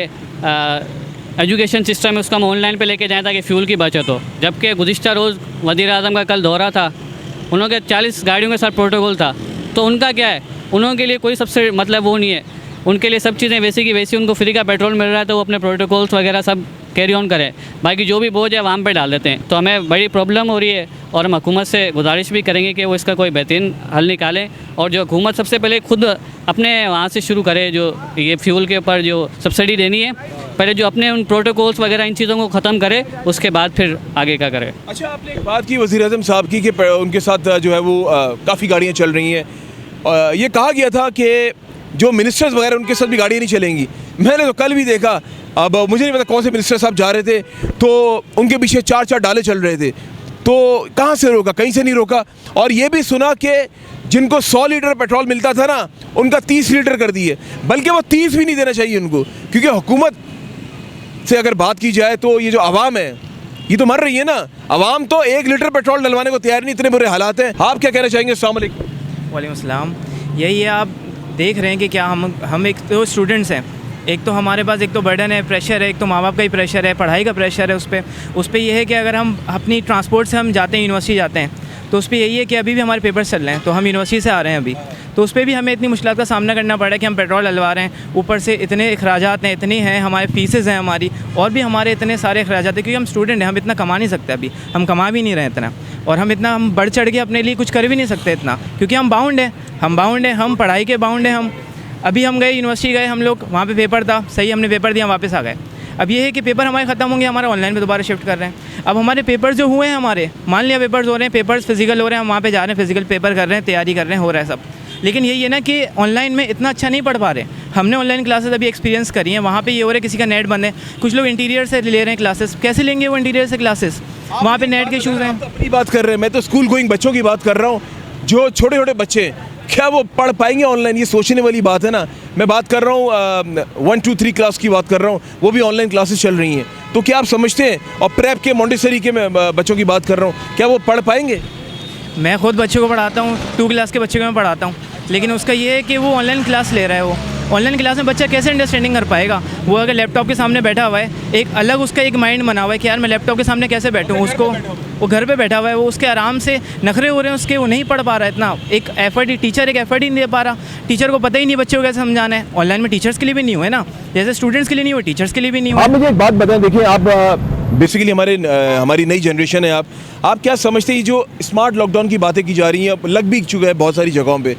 एजुकेशन सिस्टम है उसको हम ऑनलाइन पे लेके जाएं ताकि फ्यूल की बचत हो। जबकि गुज़िश्ता रोज़ वज़ीर-ए-आज़म का कल दौरा था, उन्होंने 40 गाड़ियों के साथ प्रोटोकॉल था, तो उनका क्या है, उन्होंने के लिए कोई सबसे मतलब वो नहीं है, उनके लिए सब चीज़ें वैसी की वैसी, उनको फ्री का पेट्रोल मिल रहा है तो वो अपने प्रोटोकॉल्स वगैरह सब कैरी ऑन करें, बाकी जो भी बोझ है आवाम पे डाल देते हैं। तो हमें बड़ी प्रॉब्लम हो रही है और हम हुकूमत से गुजारिश भी करेंगे कि वो इसका कोई बेहतरीन हल निकालें, और जो हुकूमत सबसे पहले खुद अपने वहाँ से शुरू करे, जो ये फ्यूल के ऊपर जो सब्सिडी देनी है, पहले जो अपने उन प्रोटोकॉल्स वगैरह इन चीज़ों को ख़त्म करे, उसके बाद फिर आगे का करे। अच्छा, आपने एक बात की वज़ीर-ए-आज़म साहब की कि उनके साथ जो है वो काफ़ी गाड़ियाँ चल रही हैं। ये कहा गया था कि जो मिनिस्टर्स वगैरह उनके साथ भी गाड़ियाँ नहीं चलेंगी। मैंने तो कल भी देखा, अब मुझे नहीं पता कौन से मिनिस्टर साहब जा रहे थे, तो उनके पीछे 4-4 डाले चल रहे थे। तो कहाँ से रोका? कहीं से नहीं रोका। और ये भी सुना कि जिनको 100 लीटर पेट्रोल मिलता था ना, उनका 30 लीटर कर दिए, बल्कि वो 30 भी नहीं देना चाहिए उनको, क्योंकि हुकूमत से अगर बात की जाए तो ये जो आवाम है ये तो मर रही है ना। आवाम तो 1 लीटर पेट्रोल डलवाने को तैयार नहीं, इतने बुरे हालात हैं। आप क्या कहना चाहेंगे? अस्सलाम वालेकुम। वालेकुम अस्सलाम। यही है, आप देख रहे हैं कि क्या हम एक तो स्टूडेंट्स हैं, एक तो हमारे पास एक तो बर्डन है, प्रेशर है, एक तो माँ बाप का ही प्रेशर है, पढ़ाई का प्रेशर है। उस पर यह है कि अगर हम अपनी ट्रांसपोर्ट से हम जाते हैं, यूनिवर्सिटी जाते हैं, तो उस पर यही है कि अभी भी हमारे पेपर्स चल रहे हैं, तो हम यूनिवर्सिटी से आ रहे हैं अभी, तो उस पर भी हमें इतनी मुश्किलात का सामना करना पड़ रहा है कि हम पेट्रोल डलवा रहे हैं, ऊपर से इतने अखराजात हैं, इतनी हैं हमारे फीसेज़ हैं हमारी, और भी हमारे इतने सारे अखराजात हैं, क्योंकि हम स्टूडेंट हैं, हम इतना कमा नहीं सकते, अभी हम कमा भी नहीं रहे इतना, और हम बढ़ चढ़ के अपने लिए कुछ कर भी नहीं सकते इतना, क्योंकि हम बाउंड हैं, हम पढ़ाई के बाउंड हैं। हम अभी हम गए यूनिवर्सिटी गए, हम लोग वहाँ पे पेपर था, सही हमने पेपर दिया, वापस आ गए। अब ये है कि पेपर हमारे ख़त्म होंगे, हमारा ऑनलाइन पे दोबारा शिफ्ट कर रहे हैं। अब हमारे पेपर जो हुए हैं, हमारे मान लिया पेपर्स हो रहे हैं, पेपर्स फिजिकल हो रहे हैं, हम वहाँ पे जा रहे हैं, फिजिकल पेपर कर रहे हैं, तैयारी कर रहे हैं, हो रहा है सब। लेकिन यही है ना कि ऑनलाइन में इतना अच्छा नहीं पढ़ पा रहे। हमने ऑनलाइन क्लासेस अभी एक्सपीरियंस करी हैं, वहाँ पे ये हो रहा है किसी का नेट बंद है, कुछ लोग इंटीरियर से ले रहे हैं क्लासेस, कैसे लेंगे वो इंटीरियर से क्लासेस, वहाँ पे नेट के इशूज़ हैं। अपनी बात कर रहे हैं, मैं तो स्कूल गोइंग बच्चों की बात कर रहा हूँ, जो छोटे छोटे बच्चे, क्या वो पढ़ पाएंगे ऑनलाइन? ये सोचने वाली बात है ना। मैं बात कर रहा हूँ 1, 2, 3 क्लास की बात कर रहा हूँ, वो भी ऑनलाइन क्लासेस चल रही हैं। तो क्या आप समझते हैं? और प्रेप के मॉन्टेसरी के मैं बच्चों की बात कर रहा हूँ, क्या वो पढ़ पाएंगे? मैं खुद बच्चों को पढ़ाता हूँ, 2 क्लास के बच्चे को मैं पढ़ाता हूँ, लेकिन उसका ये है कि वो ऑनलाइन क्लास ले रहा है। वो ऑनलाइन क्लास में बच्चा कैसे अंडरस्टैंडिंग कर पाएगा? वो अगर लैपटॉप के सामने बैठा हुआ है, एक अलग उसका एक माइंड बना हुआ है कि यार मैं लैपटॉप के सामने कैसे बैठूँ, उसको वो घर पे बैठा हुआ है, वो उसके आराम से नखरे हो रहे हैं उसके, वो नहीं पढ़ पा रहा है इतना। एक एफर्ट ही नहीं दे पा रहा, टीचर को पता ही नहीं बच्चे को कैसे समझाना है। ऑनलाइन में टीचर्स के लिए भी नहीं हुए ना, जैसे स्टूडेंट्स के लिए नहीं हुए, टीचर्स के लिए भी नहीं हुए। आप मुझे एक बात बताएं, देखिए आप बेसिकली हमारी नई जनरेशन है, आप क्या समझते हैं जो स्मार्ट लॉकडाउन की बातें की जा रही हैं, लग भी चुका है बहुत सारी जगहों पे,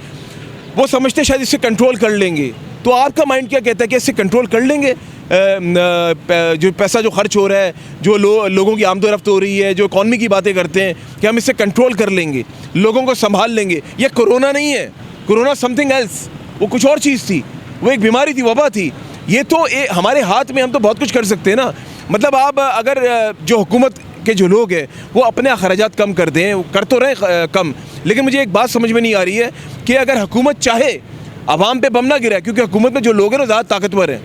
वो समझते हैं शायद इससे कंट्रोल कर लेंगे, तो आपका माइंड क्या कहता है कि इससे कंट्रोल कर लेंगे? जो पैसा जो खर्च हो रहा है, जो लोगों की आमदोरफ्त हो रही है, जो इकॉनमी की बातें करते हैं कि हम इससे कंट्रोल कर लेंगे, लोगों को संभाल लेंगे? ये कोरोना नहीं है, कोरोना समथिंग एल्स, वो कुछ और चीज़ थी, वो एक बीमारी थी, वबा थी। ये तो हमारे हाथ में, हम तो बहुत कुछ कर सकते हैं ना। मतलब आप अगर जो हुकूमत के जो लोग हैं वो अपने अखराजात कम कर दें, कर तो रहे कम, लेकिन मुझे एक बात समझ में नहीं आ रही है कि अगर हुकूमत चाहे आवाम पे बम ना गिराए, क्योंकि हुकूमत में जो लोग हैं ना ज़्यादा ताकतवर हैं,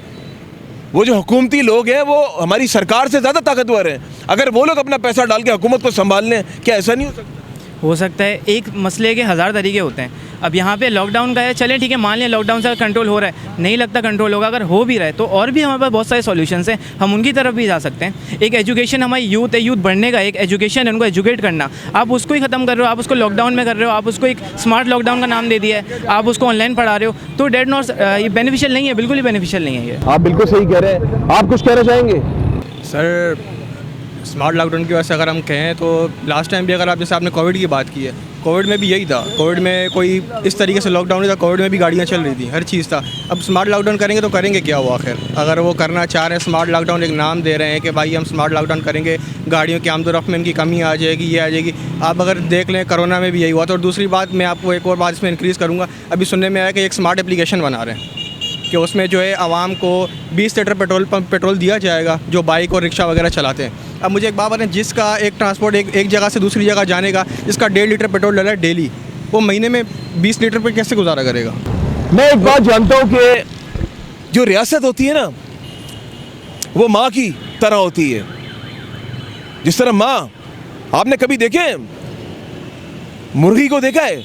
वो जो हुकूमती लोग हैं वो हमारी सरकार से ज़्यादा ताकतवर हैं। अगर वो लोग अपना पैसा डाल के हुकूमत को संभाल लें, क्या ऐसा नहीं हो सकता? हो सकता है, एक मसले के 1000 तरीके होते हैं। अब यहाँ पे लॉकडाउन का है, चलें ठीक है, मान लिया लॉकडाउन से कंट्रोल हो रहा है, नहीं लगता कंट्रोल होगा, अगर हो भी रहा है तो और भी हमारे पास बहुत सारे सॉल्यूशंस हैं, हम उनकी तरफ भी जा सकते हैं। एक एजुकेशन, हमारी यूथ है, यूथ बढ़ने का एक एजुकेशन है, उनको एजुकेट करना, आप उसको ही ख़त्म कर रहे हो, आप उसको लॉकडाउन में कर रहे हो, आप उसको एक स्मार्ट लॉकडाउन का नाम दे दिया है, आप उसको ऑनलाइन पढ़ा रहे हो, तो डेट नॉट ये बेनिफिशियल नहीं है, बिल्कुल ही बेनिफिशियल नहीं है ये। आप बिल्कुल सही कह रहे हैं। आप कुछ कहना चाहेंगे? सर, स्मार्ट लॉकडाउन की वजह से अगर हम कहें तो लास्ट टाइम भी, अगर आप जैसे आपने कोविड की बात की है, कोविड में भी यही था, कोविड में कोई इस तरीके से लॉकडाउन नहीं था, कोविड में भी गाड़ियाँ चल रही थी, हर चीज़ था। अब स्मार्ट लॉकडाउन करेंगे तो करेंगे क्या वो आखिर? अगर वो करना चाह रहे हैं स्मार्ट लॉकडाउन, एक नाम दे रहे हैं कि भाई हम स्मार्ट लॉकडाउन करेंगे, गाड़ियों की आमदोरफ्त में इनकी कमी आ जाएगी, ये आ जाएगी। आप अगर देख लें कोरोना में भी यही हुआ था। और दूसरी बात, मैं आपको एक और बात इसमें इंक्रीज़ करूँगा, अभी सुनने में आया कि एक स्मार्ट एप्लीकेशन बना रहे हैं कि उसमें जो है आवाम को 20 लीटर पेट्रोल दिया जाएगा जो बाइक और रिक्शा वगैरह चलाते हैं। अब मुझे एक बात बताएं, जिसका एक ट्रांसपोर्ट एक जगह से दूसरी जगह जाने का, जिसका 1.5 लीटर पेट्रोल डला है डेली, वो महीने में 20 लीटर पे कैसे गुजारा करेगा? मैं एक बात जानता हूँ कि जो रियासत होती है ना, वो माँ की तरह होती है। जिस तरह माँ, आपने कभी देखे मुर्गी को देखा है?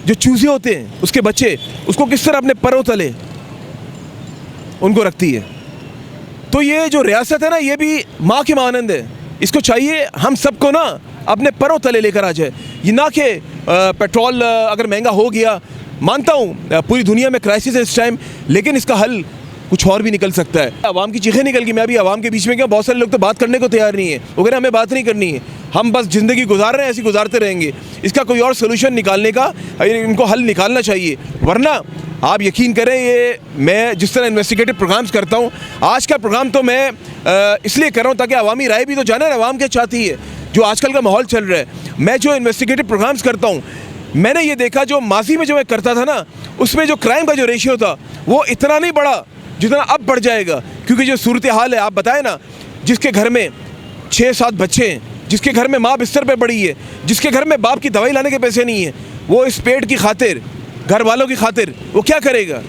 जो चूजे होते हैं उसके बच्चे, उसको किस तरह अपने परों तले उनको रखती है। तो ये जो रियासत है ना, ये भी माँ के मानंद है। इसको चाहिए हम सबको ना अपने परों तले लेकर आ जाए। ये ना कि पेट्रोल अगर महंगा हो गया, मानता हूँ पूरी दुनिया में क्राइसिस है इस टाइम, लेकिन इसका हल कुछ और भी निकल सकता है। आवाम की चीखें निकल गई, मैं अभी आवाम के बीच में क्या, बहुत सारे लोग तो बात करने को तैयार नहीं है, वो कह रहे हमें बात नहीं करनी है, हम बस ज़िंदगी गुजार रहे हैं, ऐसी गुजारते रहेंगे। इसका कोई और सोल्यूशन निकालने का, इनको हल निकालना चाहिए। वरना आप यकीन करें, ये मैं जिस तरह इन्वेस्टिगेटिव प्रोग्राम्स करता हूँ, आज का प्रोग्राम तो मैं इसलिए कर रहा हूँ ताकि अवामी राय भी तो जाने, आवाम क्या चाहती है, जो आजकल का माहौल चल रहा है। मैं जो इन्वेस्टिगेटिव प्रोग्राम्स करता हूँ, मैंने ये देखा जो माजी में जो मैं करता था ना, उसमें जो क्राइम का जो रेशियो था वो इतना नहीं बढ़ा जितना अब बढ़ जाएगा। क्योंकि जो सूरत हाल है, आप बताएं ना, जिसके घर में 6-7 बच्चे हैं, जिसके घर में माँ बिस्तर पे पड़ी है, जिसके घर में बाप की दवाई लाने के पैसे नहीं है, वो इस पेट की खातिर, घर वालों की खातिर वो क्या करेगा?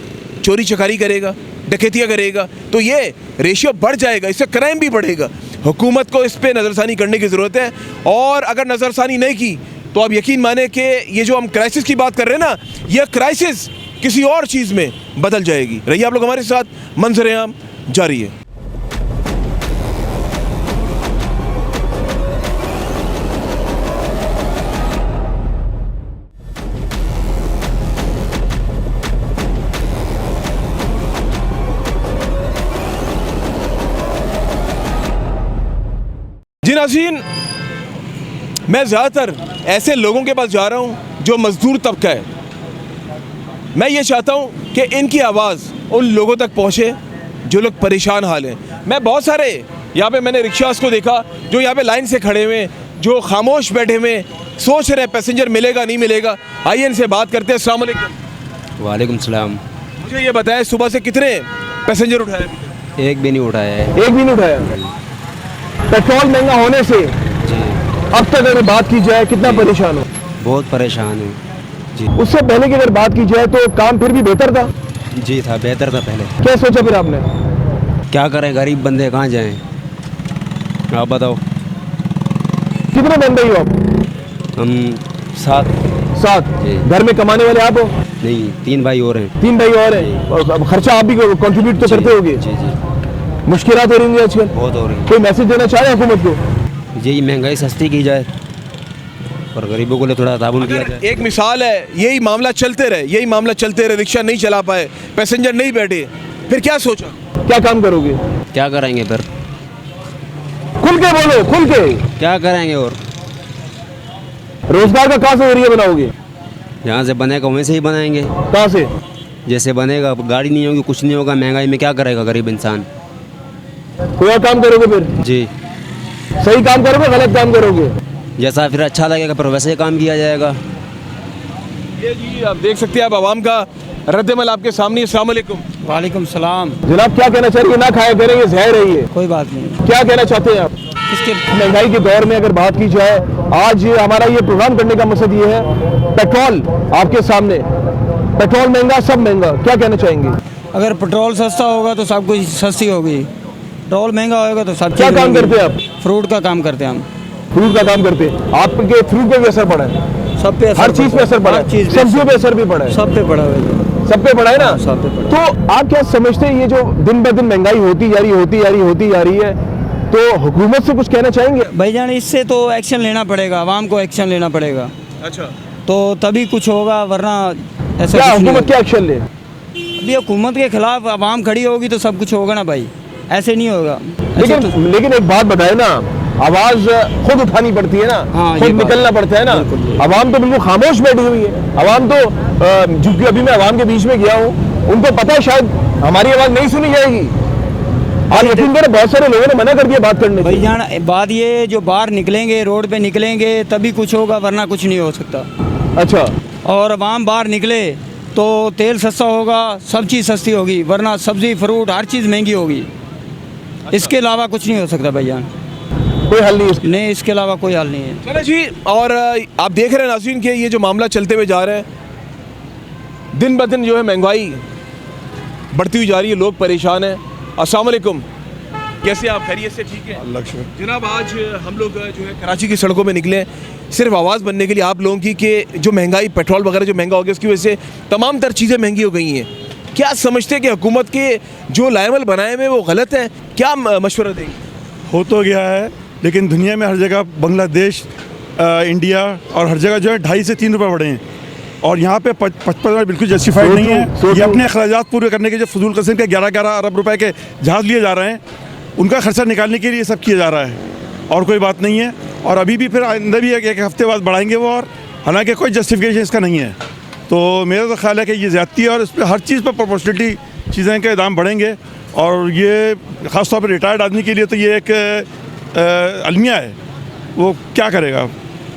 चोरी चकारी करेगा, डकैतियाँ करेगा। तो ये रेशियो बढ़ जाएगा, इससे क्राइम भी बढ़ेगा। हुकूमत को इस पर नज़रसानी करने की ज़रूरत है, और अगर नज़रसानी नहीं की तो आप यकीन माने कि ये जो हम क्राइसिस की बात कर रहे हैं ना, यह क्राइसिस किसी और चीज़ में बदल जाएगी। रहिए आप लोग हमारे साथ, मंजर-ए-आम जारी है। जी नाज़रीन, मैं ज़्यादातर ऐसे लोगों के पास जा रहा हूं जो मज़दूर तबका है। मैं ये चाहता हूं कि इनकी आवाज़ उन लोगों तक पहुंचे जो लोग परेशान हाल हैं। मैं बहुत सारे यहाँ पे मैंने रिक्शास को देखा जो यहाँ पे लाइन से खड़े हुए, जो खामोश बैठे हुए, सोच रहे पैसेंजर मिलेगा नहीं मिलेगा। आइए इनसे बात करते हैं। अस्सलाम वालेकुम। वालेकुम सलाम। मुझे ये बताएं, सुबह से कितने पैसेंजर उठाए? एक भी नहीं उठाया है। एक भी नहीं उठाया। पेट्रोल महंगा होने से अब तक अगर बात की जाए कितना परेशान हो? बहुत परेशान हूँ जी। उससे पहले की अगर बात की जाए तो काम फिर भी बेहतर था? जी था, बेहतर था पहले। क्या सोचा फिर आपने? क्या करें, गरीब बंदे कहाँ जाएं, आप बताओ। कितने बंदे हो आप? हम 7 जी। घर में कमाने वाले आप हो? नहीं, 3 भाई और हैं। 3 भाई और हैं, और अब खर्चा आप भी कंट्रीब्यूट तो करते होगे। जी जी। मुश्किलात हो रही हैं आजकल? बहुत हो रही हैं। कोई मैसेज देना चाह रहे हैं हुकूमत को? यही महंगाई सस्ती की जाए और गरीबों को लिए थोड़ा ताबुन किया जाए। एक मिसाल है, यही मामला चलते रहे, रिक्शा नहीं चला पाए, पैसेंजर नहीं बैठे, फिर क्या सोचा, क्या काम करोगे? क्या करेंगे फिर? खुल के बोलो, खुल के। क्या करेंगे? और रोजगार का कहाँ से जरिया बनाओगे? जहाँ से बनेगा वहीं से ही बनाएंगे। कहाँ से? जैसे बनेगा, गाड़ी नहीं होगी, कुछ नहीं होगा, महंगाई में क्या करेगा गरीब इंसान? कोई और काम करोगे फिर? जी। सही काम करोगे, गलत काम करोगे? जैसा फिर अच्छा लगेगा फिर वैसे ही काम किया जाएगा। ये जी आप देख सकते हैं, आप आवाम का रद्दमल आपके सामने। अस्सलाम वालेकुम। वालेकुम सलाम। जनाब क्या कहना चाह रही है? ना खाया करेंगे, जहर है ये। कोई बात नहीं। क्या कहना चाहते हैं आप? इसके महंगाई के दौर में अगर बात की जाए, आज हमारा ये प्रोग्राम करने का मकसद ये है, पेट्रोल आपके सामने, पेट्रोल महंगा, सब महंगा, क्या कहना चाहेंगे? अगर पेट्रोल सस्ता होगा तो सब कुछ सस्ती होगी, पेट्रोल महंगा होगा तो सब। क्या काम करते हैं आप? फ्रूट का काम करते हैं हम। फ्रूट का काम करते हैं। आपके फ्रूट पे भी असर पड़ा है? सब पे असर, हर चीज पे असर पड़ा है, सब्जियों पे असर भी पड़ा है, सब पे पड़ा है, सब पे पड़ा है ना? सब पे पड़ा। तो आप क्या समझते हैं, ये जो दिन ब दिन महंगाई होती जा रही है, तो हुकूमत से कुछ कहना चाहेंगे? भाईजान इससे तो एक्शन लेना पड़ेगा, आवाम को एक्शन लेना पड़ेगा। अच्छा, तो तभी कुछ होगा, वरना ऐसा क्या हुकूमत क्या एक्शन ले? अभी हुकूमत के खिलाफ आवाम खड़ी होगी तो सब कुछ होगा ना भाई, ऐसे नहीं होगा। लेकिन एक बात बताए ना, आवाज खुद उठानी पड़ती है ना, खुद निकलना पड़ता है ना। आवाम तो बिल्कुल खामोश बैठी हुई है। आवाम तो क्योंकि अभी मैं आवाम के बीच में गया हूँ, उनको पता है शायद हमारी आवाज नहीं सुनी जाएगी। आप यकीन करें, बहुत सारे लोगों ने मना कर दिया बात करने भाई जान। बात ये, जो बाहर निकलेंगे, रोड पे निकलेंगे तभी कुछ होगा, वरना कुछ नहीं हो सकता। अच्छा। और आवाम बाहर निकले तो तेल सस्ता होगा, सब चीज़ सस्ती होगी, वरना सब्जी फ्रूट हर चीज़ महंगी होगी। इसके अलावा कुछ नहीं हो सकता भाईजान, कोई हल नहीं नहीं, इसके अलावा कोई हल नहीं है। चलो जी, और आप देख रहे हैं नाज़रीन कि ये जो मामला चलते हुए जा रहा है, दिन ब दिन जो है महंगाई बढ़ती हुई जा रही है, लोग परेशान हैं। अस्सलाम वालेकुम, कैसे आप? खैरियत से? ठीक है अल्लाह का शुक्र। जनाब, आज हम लोग जो है कराची की सड़कों में निकले सिर्फ आवाज़ बनने के लिए आप लोगों की, कि जो महंगाई, पेट्रोल वगैरह जो महंगा हो गया, उसकी वजह से तमाम तर चीज़ें महंगी हो गई हैं। क्या समझते हैं कि हुकूमत के जो लाएमल बनाए हुए वो गलत है? क्या मशवरा देंगे? हो तो गया है, लेकिन दुनिया में हर जगह, बांग्लादेश, इंडिया और हर जगह जो है 2.5 से 3 रुपये बढ़े हैं, और यहाँ पे 55 बिल्कुल जस्टिफाइड नहीं है। ये अपने अखराजात पूरे करने के जो फजूल किस्म के 11-11 अरब रुपए के जहाज़ लिए जा रहे हैं, उनका खर्चा निकालने के लिए सब किया जा रहा है, और कोई बात नहीं है। और अभी भी फिर आइंदा भी एक हफ्ते बाद बढ़ाएंगे वो, और हालांकि कोई जस्टिफिकेशन इसका नहीं है। तो मेरा तो ख्याल है कि ये ज़्यादती है, और इस पर हर चीज़ पर प्रोपोर्शनलिटी चीज़ें के दाम बढ़ेंगे, और ये ख़ासतौर पर रिटायर्ड आदमी के लिए तो ये एक अलमिया है, वो क्या करेगा,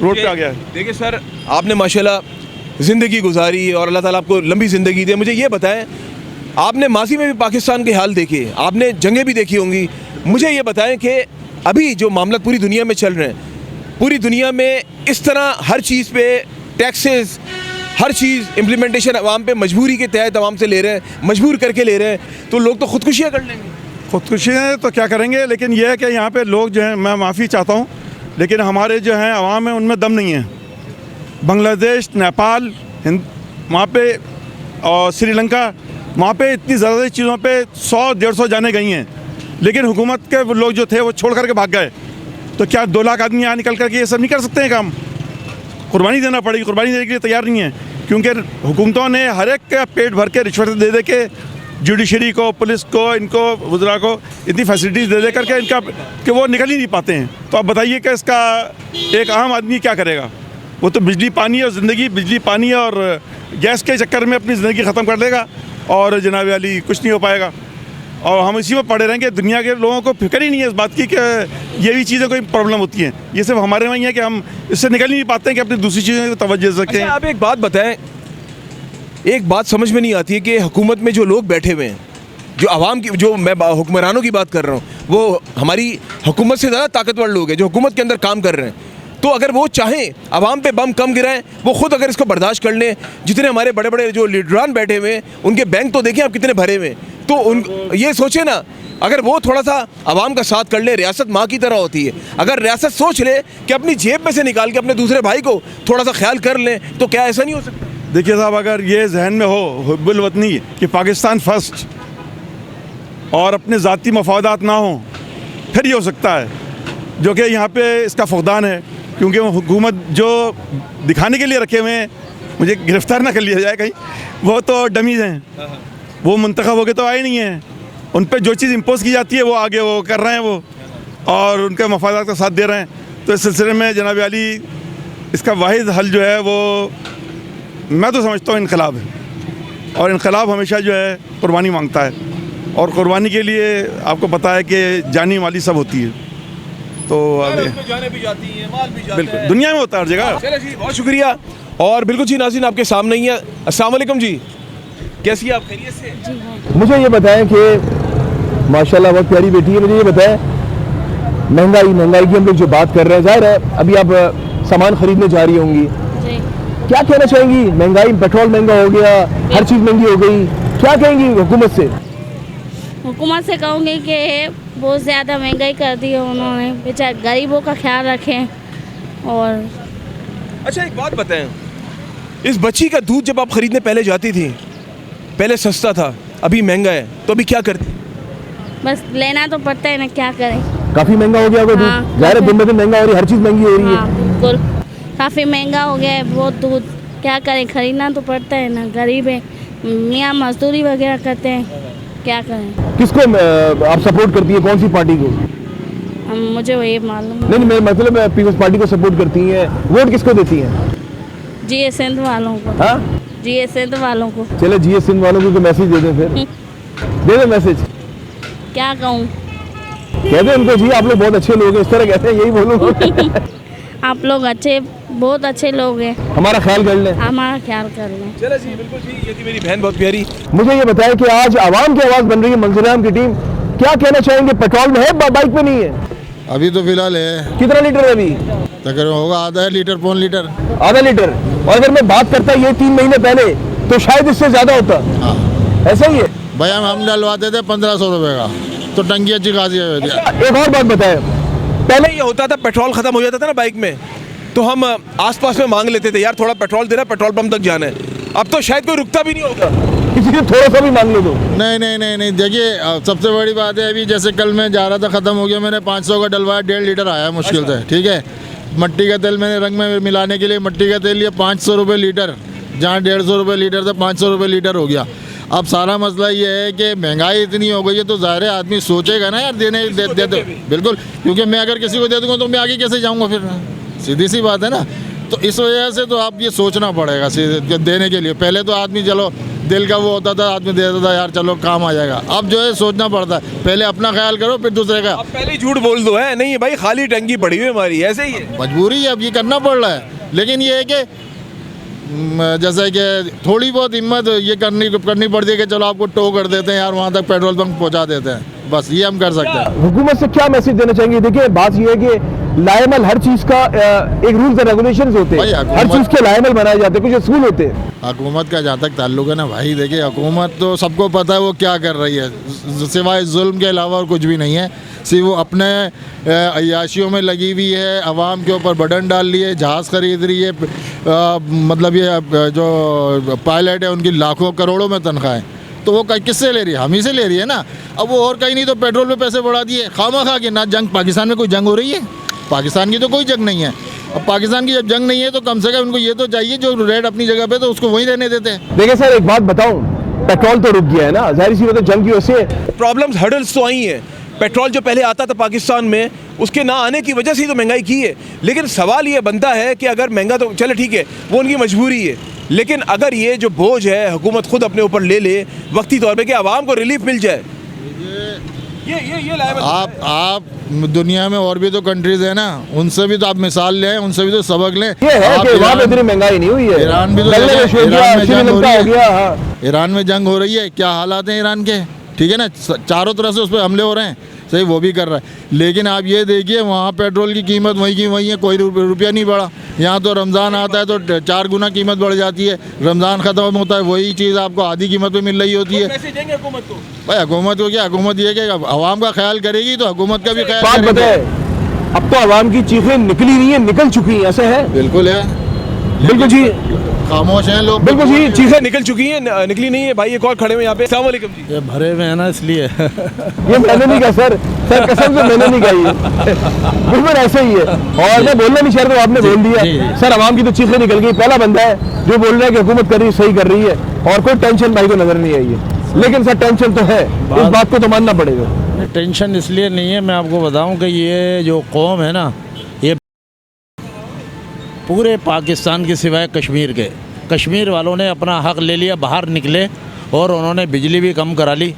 रोड पे आ गया है। देखिए सर, आपने माशाल्लाह ज़िंदगी गुजारी और अल्लाह ताला आपको लंबी ज़िंदगी दे। मुझे ये बताएं, आपने माजी में भी पाकिस्तान के हाल देखे, आपने जंगें भी देखी होंगी, मुझे ये बताएं कि अभी जो मामला पूरी दुनिया में चल रहे हैं, पूरी दुनिया में इस तरह हर चीज़ पे टैक्सेस, हर चीज़ इम्प्लीमेंटेशन अवाम पे मजबूरी के तहत अवाम से ले रहे हैं, मजबूर करके ले रहे हैं, तो लोग तो ख़ुदकुशियाँ कर लेंगे। खुदकुशियाँ तो क्या करेंगे, लेकिन यह है कि यहाँ पे लोग जो हैं, मैं माफ़ी चाहता हूँ, लेकिन हमारे जो हैं अवाम है उनमें दम नहीं है। बांग्लादेश, नेपाल, वहाँ पे और श्रीलंका, वहाँ पे इतनी ज़्यादा चीज़ों पे 100-150 जाने गई हैं, लेकिन हुकूमत के लोग जो थे वो छोड़ करके भाग गए। तो क्या 2 लाख आदमी यहाँ निकल करके ये सब नहीं कर सकते हैं काम? कुर्बानी देना पड़ेगी, कुर्बानी देने के लिए तैयार नहीं है, क्योंकि हुकूमतों ने हर एक का पेट भर के रिश्वत दे के जुडिशरी को, पुलिस को, इनको वज़रा को इतनी फैसिलिटीज़ दे करके इनका कि वो निकल ही नहीं पाते हैं। तो अब बताइए कि इसका एक आम आदमी क्या करेगा? वो तो बिजली पानी और ज़िंदगी, बिजली पानी और गैस के चक्कर में अपनी ज़िंदगी ख़त्म कर देगा और जनाब वाली कुछ नहीं हो पाएगा, और हम इसी में पड़े रहेंगे। दुनिया के लोगों को फिक्र ही नहीं है इस बात की कि ये भी चीज़ें कोई प्रॉब्लम होती हैं। ये सिर्फ हमारे वहीं है कि हम इससे निकल ही नहीं पाते हैं कि अपनी दूसरी चीज़ों को तवज्जो दे सकें। अच्छा, आप एक बात बताएं, एक बात समझ में नहीं आती है कि हुकूमत में जो लोग बैठे हुए हैं, जो आवाम की, जो मैं हुक्मरानों की बात कर रहा हूँ, वो हमारी हुकूमत से ज़्यादा ताकतवर लोग हैं जो हुकूमत के अंदर काम कर रहे हैं। तो अगर वो चाहें आवाम पे बम कम गिराएं, वो खुद अगर इसको बर्दाश्त कर लें, जितने हमारे बड़े बड़े जो लीडरान बैठे हुए हैं उनके बैंक तो देखें आप कितने भरे हुए हैं, तो उन ये सोचें ना, अगर वो थोड़ा सा आवाम का साथ कर ले, रियासत माँ की तरह होती है, अगर रियासत सोच ले कि अपनी जेब में से निकाल के अपने दूसरे भाई को थोड़ा सा ख्याल कर लें, तो क्या ऐसा नहीं हो सकता? देखिए साहब, अगर ये जहन में हो हुब्बुल वतनी कि पाकिस्तान फर्स्ट और अपने ज़ाती मफादात ना हो, फिर ये हो सकता है, जो कि यहाँ पे इसका फुकदान है, क्योंकि वो हुकूमत जो दिखाने के लिए रखे हुए हैं, मुझे गिरफ़्तार ना कर लिया जाए कहीं, वो तो डमीज़ हैं, वो मुंतखब होके तो आए नहीं हैं। उन पर जो चीज़ इम्पोज की जाती है वो आगे वो कर रहे हैं वो, और उनके मफादात का साथ दे रहे हैं। तो इस सिलसिले में जनाब अली, इसका वाहिद हल जो है वो मैं तो समझता हूँ इनकलाब है, और इनकलाब हमेशा जो है कुर्बानी मांगता है, और कुर्बानी के लिए आपको पता है कि जानी माली सब होती है, तो जाने भी जाती हैं, माल भी जाता बिल्कुल है, दुनिया में होता है हर जगह। चलो जी, बहुत शुक्रिया। और बिल्कुल जी नाज़रीन, आपके सामने ही है। अस्सलाम वालेकुम जी, कैसी है आप? खैरियत से? मुझे ये बताएं कि माशाल्लाह बहुत प्यारी बेटी है, मुझे ये बताएं, महंगाई की हम लोग जो बात कर रहे हैं, जाहिर है अभी आप सामान खरीदने जा रही होंगी, क्या कहना चाहेंगी? महंगाई, पेट्रोल महंगा हो गया, हर चीज़ महंगी हो गई, क्या कहेंगी हुकूमत से? हुकूमत से कहूँगी कि बहुत ज़्यादा महंगाई कर दी है उन्होंने, बेचारे गरीबों का ख्याल रखें। और अच्छा, एक बात बताएं, इस बच्ची का दूध जब आप खरीदने पहले जाती थी, पहले सस्ता था, अभी महंगा है, तो अभी क्या करती? बस लेना तो पड़ता है ना, क्या करें। काफ़ी महंगा हो गया होगा दूध, जाहिर है दिन ब दिन महंगा हो रही है, हर चीज़ महंगी हो रही है। बिल्कुल, काफ़ी महंगा हो गया है बहुत दूध, क्या करें, ख़रीदना तो पड़ता है ना, गरीब है, मियाँ मजदूरी वगैरह करते हैं, क्या करें। किसको आप सपोर्ट करती है, कौन सी पार्टी को? मुझे वो ये मालूम नहीं, मैं मतलब पीपल्स पार्टी को सपोर्ट करती हैं, वोट किसको देती हैं? GA सिंध वालों को। हाँ, GA सिंध वालों को। चलो GA सिंध वालों को मैसेज दे दें, फिर दे दें मैसेज। क्या कहूँ, कह दें उनको, जी आप लोग बहुत अच्छे लोग हैं, इस तरह कहते हैं, यही बोलूँ। आप लोग बहुत अच्छे लोग हैं, हमारा ख्याल कर लें, हमारा ख्याल कर लें। चलो जी, बिल्कुल जी, ये थी मेरी बहन बहुत प्यारी। मुझे ये बताएं कि आज आवाम की आवाज़ बन रही है मंजूराम की टीम, क्या कहना चाहेंगे? पेट्रोल में है, बाइक में नहीं है? अभी तो फिलहाल है। कितना लीटर है अभी? तकरीबन होगा आधा लीटर, पौन लीटर। आधा लीटर। और अगर मैं बात करता ये 3 महीने पहले, तो शायद इससे ज़्यादा होता। हाँ, ऐसा ही है भैया, हम डलवाते थे 1500 रुपये का, तो टंकी अच्छी खासी है। एक और बात बताएं, पहले ये होता था पेट्रोल ख़त्म हो जाता था ना बाइक में, तो हम आसपास में मांग लेते थे, यार थोड़ा पेट्रोल देना, पेट्रोल पंप तक जाना है। अब तो शायद कोई रुकता भी नहीं होगा, किसी से थोड़ा सा भी मांग लो तो। नहीं, देखिए सबसे बड़ी बात है, अभी जैसे कल मैं जा रहा था, ख़त्म हो गया, मैंने 500 का डलवाया, 1.5 लीटर आया मुश्किल से, ठीक है। मट्टी का तेल मैंने रंग में मिलाने के लिए मट्टी का तेल लिया, 500 रुपये लीटर, जहाँ 150 रुपये लीटर था, 500 रुपये लीटर हो गया। अब सारा मसला ये है कि महंगाई इतनी हो गई है, तो ज़ाहिर है आदमी सोचेगा ना यार देने दे बिल्कुल, क्योंकि मैं अगर किसी को दे दूँगा तो मैं आगे कैसे जाऊँगा, फिर सीधी सी बात है ना। तो इस वजह से तो आप ये सोचना पड़ेगा देने के लिए। पहले तो आदमी चलो दिल का वो होता था, आदमी देता था, यार चलो काम आ जाएगा। अब जो है सोचना पड़ता है, पहले अपना ख्याल करो फिर दूसरे का। अब पहले झूठ बोल दो, है नहीं भाई, खाली टंकी पड़ी हुई हमारी, ऐसे ही है, मजबूरी है, अब ये करना पड़ रहा है। लेकिन ये है कि जैसे कि थोड़ी बहुत हिम्मत ये करनी पड़ती है कि चलो आपको टो कर देते हैं यार, वहाँ तक पेट्रोल पंप पहुँचा देते हैं, बस ये हम कर सकते हैं। हुकूमत से क्या मैसेज देना चाहेंगे? देखिए बात ये है कि लाएमल हर चीज़ का एक रूल्स एंड रेगुलेशंस होते हैं, हर चीज़ के लाएमल बनाए जाते हैं, कुछ असूल होते हैं। हुकूमत का जहाँ तक ताल्लुक है ना भाई, देखिए हुकूमत तो सबको पता है वो क्या कर रही है, सिवाय जुल्म के अलावा और कुछ भी नहीं है। सिर्फ वो अपने अय्याशियों में लगी हुई है, आवाम के ऊपर बटन डाल लिए, जहाज़ खरीद रही है, मतलब ये जो पायलट है उनकी लाखों करोड़ों में तनख्वाहें, तो वो किससे ले रही है? हम ही से ले रही है ना। अब वो और कहीं नहीं तो पेट्रोल पे पैसे बढ़ा दिए खामा के ना। जंग पाकिस्तान में कोई जंग हो रही है? पाकिस्तान की तो कोई जंग नहीं है। अब पाकिस्तान की जब जंग नहीं है तो कम से कम उनको ये तो चाहिए जो रेट अपनी जगह पे तो उसको वहीं रहने देते हैं। देखिए सर एक बात बताऊं, पेट्रोल तो रुक गया है ना, जाहिर सी बात है जंग की वजह से प्रॉब्लम्स हर्डल्स तो आई हैं। पेट्रोल जो पहले आता था पाकिस्तान में, उसके ना आने की वजह से ही तो महंगाई की है। लेकिन सवाल ये बनता है कि अगर महंगा तो चले ठीक है, वो उनकी मजबूरी है, लेकिन अगर ये जो बोझ है हुकूमत खुद अपने ऊपर ले ले वक्ती तौर पे कि आवाम को रिलीफ मिल जाए। ये आप दुनिया में और भी तो कंट्रीज है ना, उनसे भी तो आप मिसाल लें, उनसे भी तो सबक लें। ये है कि वहाँ पे इतनी महंगाई नहीं हुई है। ईरान भी तो ईरान में जंग हो रही है, क्या हालात हैं ईरान के, ठीक है ना, चारों तरफ से उस पर हमले हो रहे हैं, सही वो भी कर रहा है। लेकिन आप ये देखिए वहाँ पेट्रोल की कीमत वहीं की वहीं है, कोई रुपया नहीं बढ़ा। यहाँ तो रमज़ान आता है तो 4 गुना कीमत बढ़ जाती है, रमज़ान ख़त्म होता है वही चीज़ आपको आधी कीमत पे मिल रही होती है। भाई हुकूमत को क्या, हुकूमत ये कि आवाम का ख्याल करेगी तो हुकूमत का भी ख्याल करेगी। अब तो आवाम की चीखें निकली नहीं है, निकल चुकी हैं, ऐसे है? बिल्कुल है, बिल्कुल जी, खामोश हैं लोग। बिल्कुल जी, चीखें निकल चुकी हैं, निकली नहीं है। भाई एक और खड़े हुए यहाँ पे। अस्सलाम वालेकुम जी। ये भरे में है ना इसलिए ये मैंने नहीं कहा सर, कसम से मैंने नहीं कही, बिल्कुल ऐसे ही है। और मैं बोलना नहीं चाह रहा, आपने बोल दिया सर, आवाम की तो चीखें निकल गई। पहला बंदा है जो बोल रहा है कि हुकूमत कर रही सही कर रही है और कोई टेंशन भाई को नजर नहीं आई है। लेकिन सर टेंशन तो है, इस बात को तो मानना पड़ेगा। टेंशन इसलिए नहीं है, मैं आपको बताऊं कि ये जो कौम है ना, ये पूरे पाकिस्तान के सिवाय कश्मीर वालों ने अपना हक ले लिया, बाहर निकले और उन्होंने बिजली भी कम करा ली,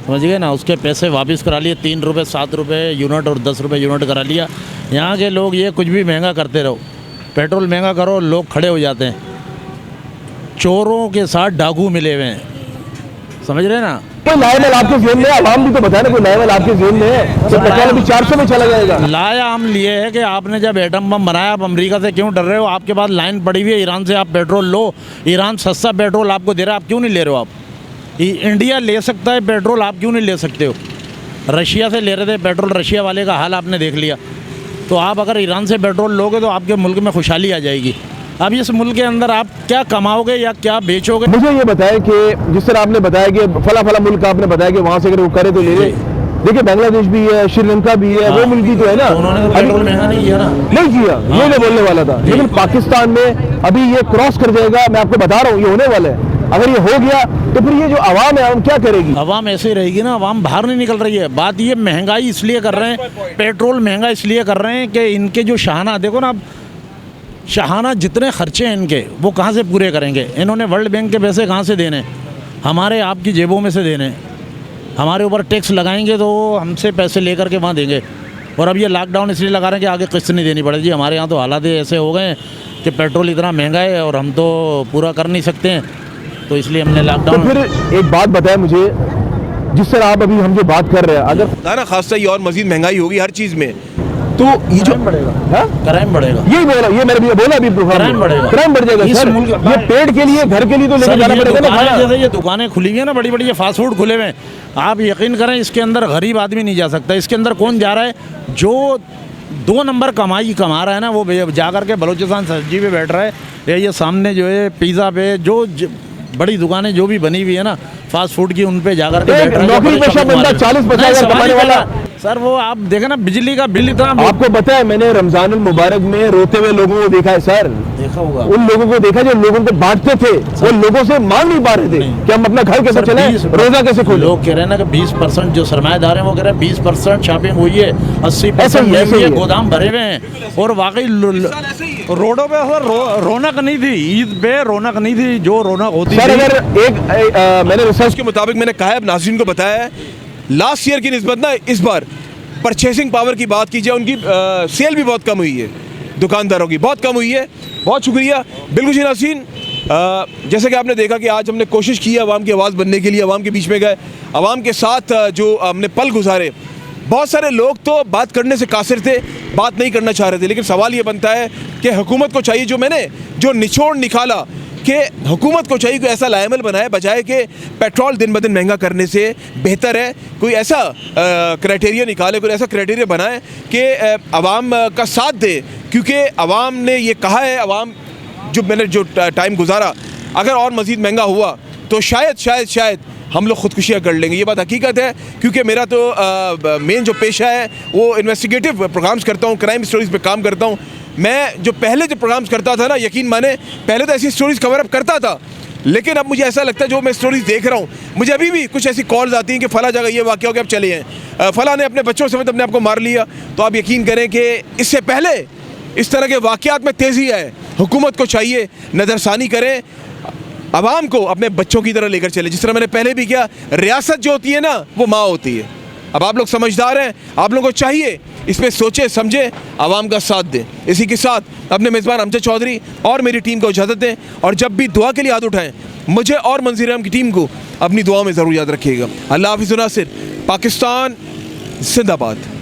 समझ गए ना, उसके पैसे वापस करा लिए, 3 रुपये 7 रुपये यूनिट और 10 रुपये यूनिट करा लिया। यहाँ के लोग ये कुछ भी महंगा करते रहो, पेट्रोल महंगा करो, लोग खड़े हो जाते हैं। चोरों के साथ डाकू मिले हुए हैं, समझ रहे ना। कोई लाएमल आपके जेब में है, आवाम भी तो बताए ना, कोई लाएमल आपके जेब में है तो पेट्रोल अभी 400 में चला जाएगा। लाया हम लिए है कि आपने जब एटम बम बनाया, आप अमेरिका से क्यों डर रहे हो? आपके पास लाइन पड़ी हुई है, ईरान से आप पेट्रोल लो, ईरान सस्ता पेट्रोल आपको दे रहा है, आप क्यों नहीं ले रहे हो? आप इंडिया ले सकता है पेट्रोल, आप क्यों नहीं ले सकते हो? रशिया से ले रहे थे पेट्रोल, रशिया वाले का हाल आपने देख लिया। तो आप अगर ईरान से पेट्रोल लोगे तो आपके मुल्क में खुशहाली आ जाएगी। अब इस मुल्क के अंदर आप क्या कमाओगे या क्या बेचोगे? मुझे ये बताएं कि जिस तरह आपने बताया कि फला मुल्क आपने बताया कि वहाँ से अगर वो करे तो ले ले। देखिए बांग्लादेश भी है, श्रीलंका भी है, वो मुल्क भी तो है ना, उन्होंने तो पेट्रोल महंगा नहीं किया ना, नहीं किया, ये मैं बोलने वाला था। लेकिन पाकिस्तान में अभी ये क्रॉस कर जाएगा, मैं आपको बता रहा हूँ, ये होने वाला है। अगर ये हो गया तो फिर ये जो आवाम है, आवाम क्या करेगी? आवाम ऐसे ही रहेगी ना, आवाम बाहर नहीं निकल रही है। बात ये महंगाई इसलिए कर रहे हैं, पेट्रोल महंगा इसलिए कर रहे हैं कि इनके जो शाहाना, देखो ना, शाहाना जितने खर्चे हैं इनके, वो कहाँ से पूरे करेंगे? इन्होंने वर्ल्ड बैंक के पैसे कहाँ से देने? हमारे आपकी जेबों में से देने। हमारे ऊपर टैक्स लगाएंगे तो हमसे पैसे लेकर के वहाँ देंगे। और अब ये लॉकडाउन इसलिए लगा रहे हैं कि आगे किस्त नहीं देनी पड़ेगी। हमारे यहाँ तो हालात ऐसे हो गए हैं कि पेट्रोल इतना महंगा है और हम तो पूरा कर नहीं सकते हैं, तो इसलिए हमने लॉकडाउन। तो फिर एक बात बताएं मुझे, जिस तरह आप अभी हम जो बात कर रहे हैं, अगर ना खासा ये और मजीद महंगाई होगी हर चीज़ में, तो ये जो क्राइम बढ़ेगा, यही बोला, ये मैंने बोला अभी, क्राइम बढ़ेगा, क्राइम बढ़ जाएगा सर। ये पेट के लिए, घर के लिए तो लेके जाना पड़ेगा ना। जैसे ये दुकानें खुली हुई है ना, बड़ी बड़ी, ये फास्ट फूड खुले हुए हैं, आप यकीन करें इसके अंदर गरीब आदमी नहीं जा सकता। इसके अंदर कौन जा रहा है? जो 2 नंबर कमाई कमा रहा है ना, वो जा करके बलूचिस्तान सब्जी पे बैठ रहा है, या ये सामने जो है पिज़्ज़ा पे, जो बड़ी दुकानें जो भी बनी हुई है ना फास्ट फूड की, उन पे जाकर के बैठ रहा है। नौकरी पेशा बंदा 40-50 हज़ार कमाने वाला सर, वो आप देखें ना, बिजली का बिल इतना। आपको पता है, मैंने रमजान मुबारक में रोते हुए लोगों को देखा है सर, देखा होगा, उन लोगों को देखा जो लोगों को बांटते थे, वो लोगों से मांग नहीं पा रहे थे कि हम अपना घर कैसे चलाएं, रोजा कैसे खोलें। लोग कह रहे हैं ना कि 20% जो सरमाएदार हैं वो कह रहे हैं 20% शॉपिंग हुई है, 80% गोदाम भरे हुए हैं। और वाकई रोडों पे रौनक नहीं थी, ईद पे रौनक नहीं थी जो रौनक होती सर। अगर मैंने रिसर्च के मुताबिक मैंने कहा है, नाज़रीन को बताया है, लास्ट ईयर की निस्बत ना इस बार परचेसिंग पावर की बात की जाए, उनकी सेल भी बहुत कम हुई है। दुकानदारों की बहुत कम हुई है। बहुत शुक्रिया। बिल्कुल जी नाज़रीन, जैसे कि आपने देखा कि आज हमने कोशिश की आवाम की आवाज़ बनने के लिए, आवाम के बीच में गए, आवाम के साथ जो हमने पल गुजारे। बहुत सारे लोग तो बात करने से कासिर थे, बात नहीं करना चाह रहे थे, लेकिन सवाल ये बनता है कि हुकूमत को चाहिए, जो निचोड़ निकाला कि हुकूमत को चाहिए कोई ऐसा लाएमल बनाए, बजाय कि पेट्रोल दिन ब दिन महंगा करने से बेहतर है कोई ऐसा क्राइटेरिया निकाले, कोई ऐसा क्राइटेरिया बनाए कि आवाम का साथ दे। क्योंकि आवाम ने ये कहा है, आवाम जो टाइम गुजारा, अगर और मज़ीद महंगा हुआ तो शायद हम लोग ख़ुदकुशियाँ कर लेंगे। ये बात हकीकत है, क्योंकि मेरा तो मेन जो पेशा है वो इन्वेस्टिगेटिव प्रोग्राम्स करता हूँ, क्राइम स्टोरीज़ पे काम करता हूँ। मैं जो पहले जो प्रोग्राम्स करता था ना, यकीन माने पहले तो ऐसी स्टोरीज़ कवर अप करता था, लेकिन अब मुझे ऐसा लगता है जो मैं स्टोरीज़ देख रहा हूँ, मुझे अभी भी कुछ ऐसी कॉल्स आती हैं कि फ़ला जगह ये वाक़या हो गया, अब चले हैं, फ़ला ने अपने बच्चों समेत अपने आप को मार लिया। तो आप यकीन करें कि इससे पहले इस तरह के वाक़यात में तेज़ी आए। हुकूमत को चाहिए नज़रसानी करें, आवाम को अपने बच्चों की तरह लेकर चले। जिस तरह मैंने पहले भी किया, रियासत जो होती है ना वो माँ होती है। अब आप लोग समझदार हैं, आप लोगों को चाहिए इस पर सोचे समझे, आवाम का साथ दें। इसी के साथ अपने मेज़बान अमजद चौधरी और मेरी टीम को इजाज़त दें, और जब भी दुआ के लिए हाथ उठाएं मुझे और मंजीर आम की टीम को अपनी दुआ में ज़रूर याद रखिएगा। अल्लाह हाफ़िज़ नासिर। पाकिस्तान जिंदाबाद।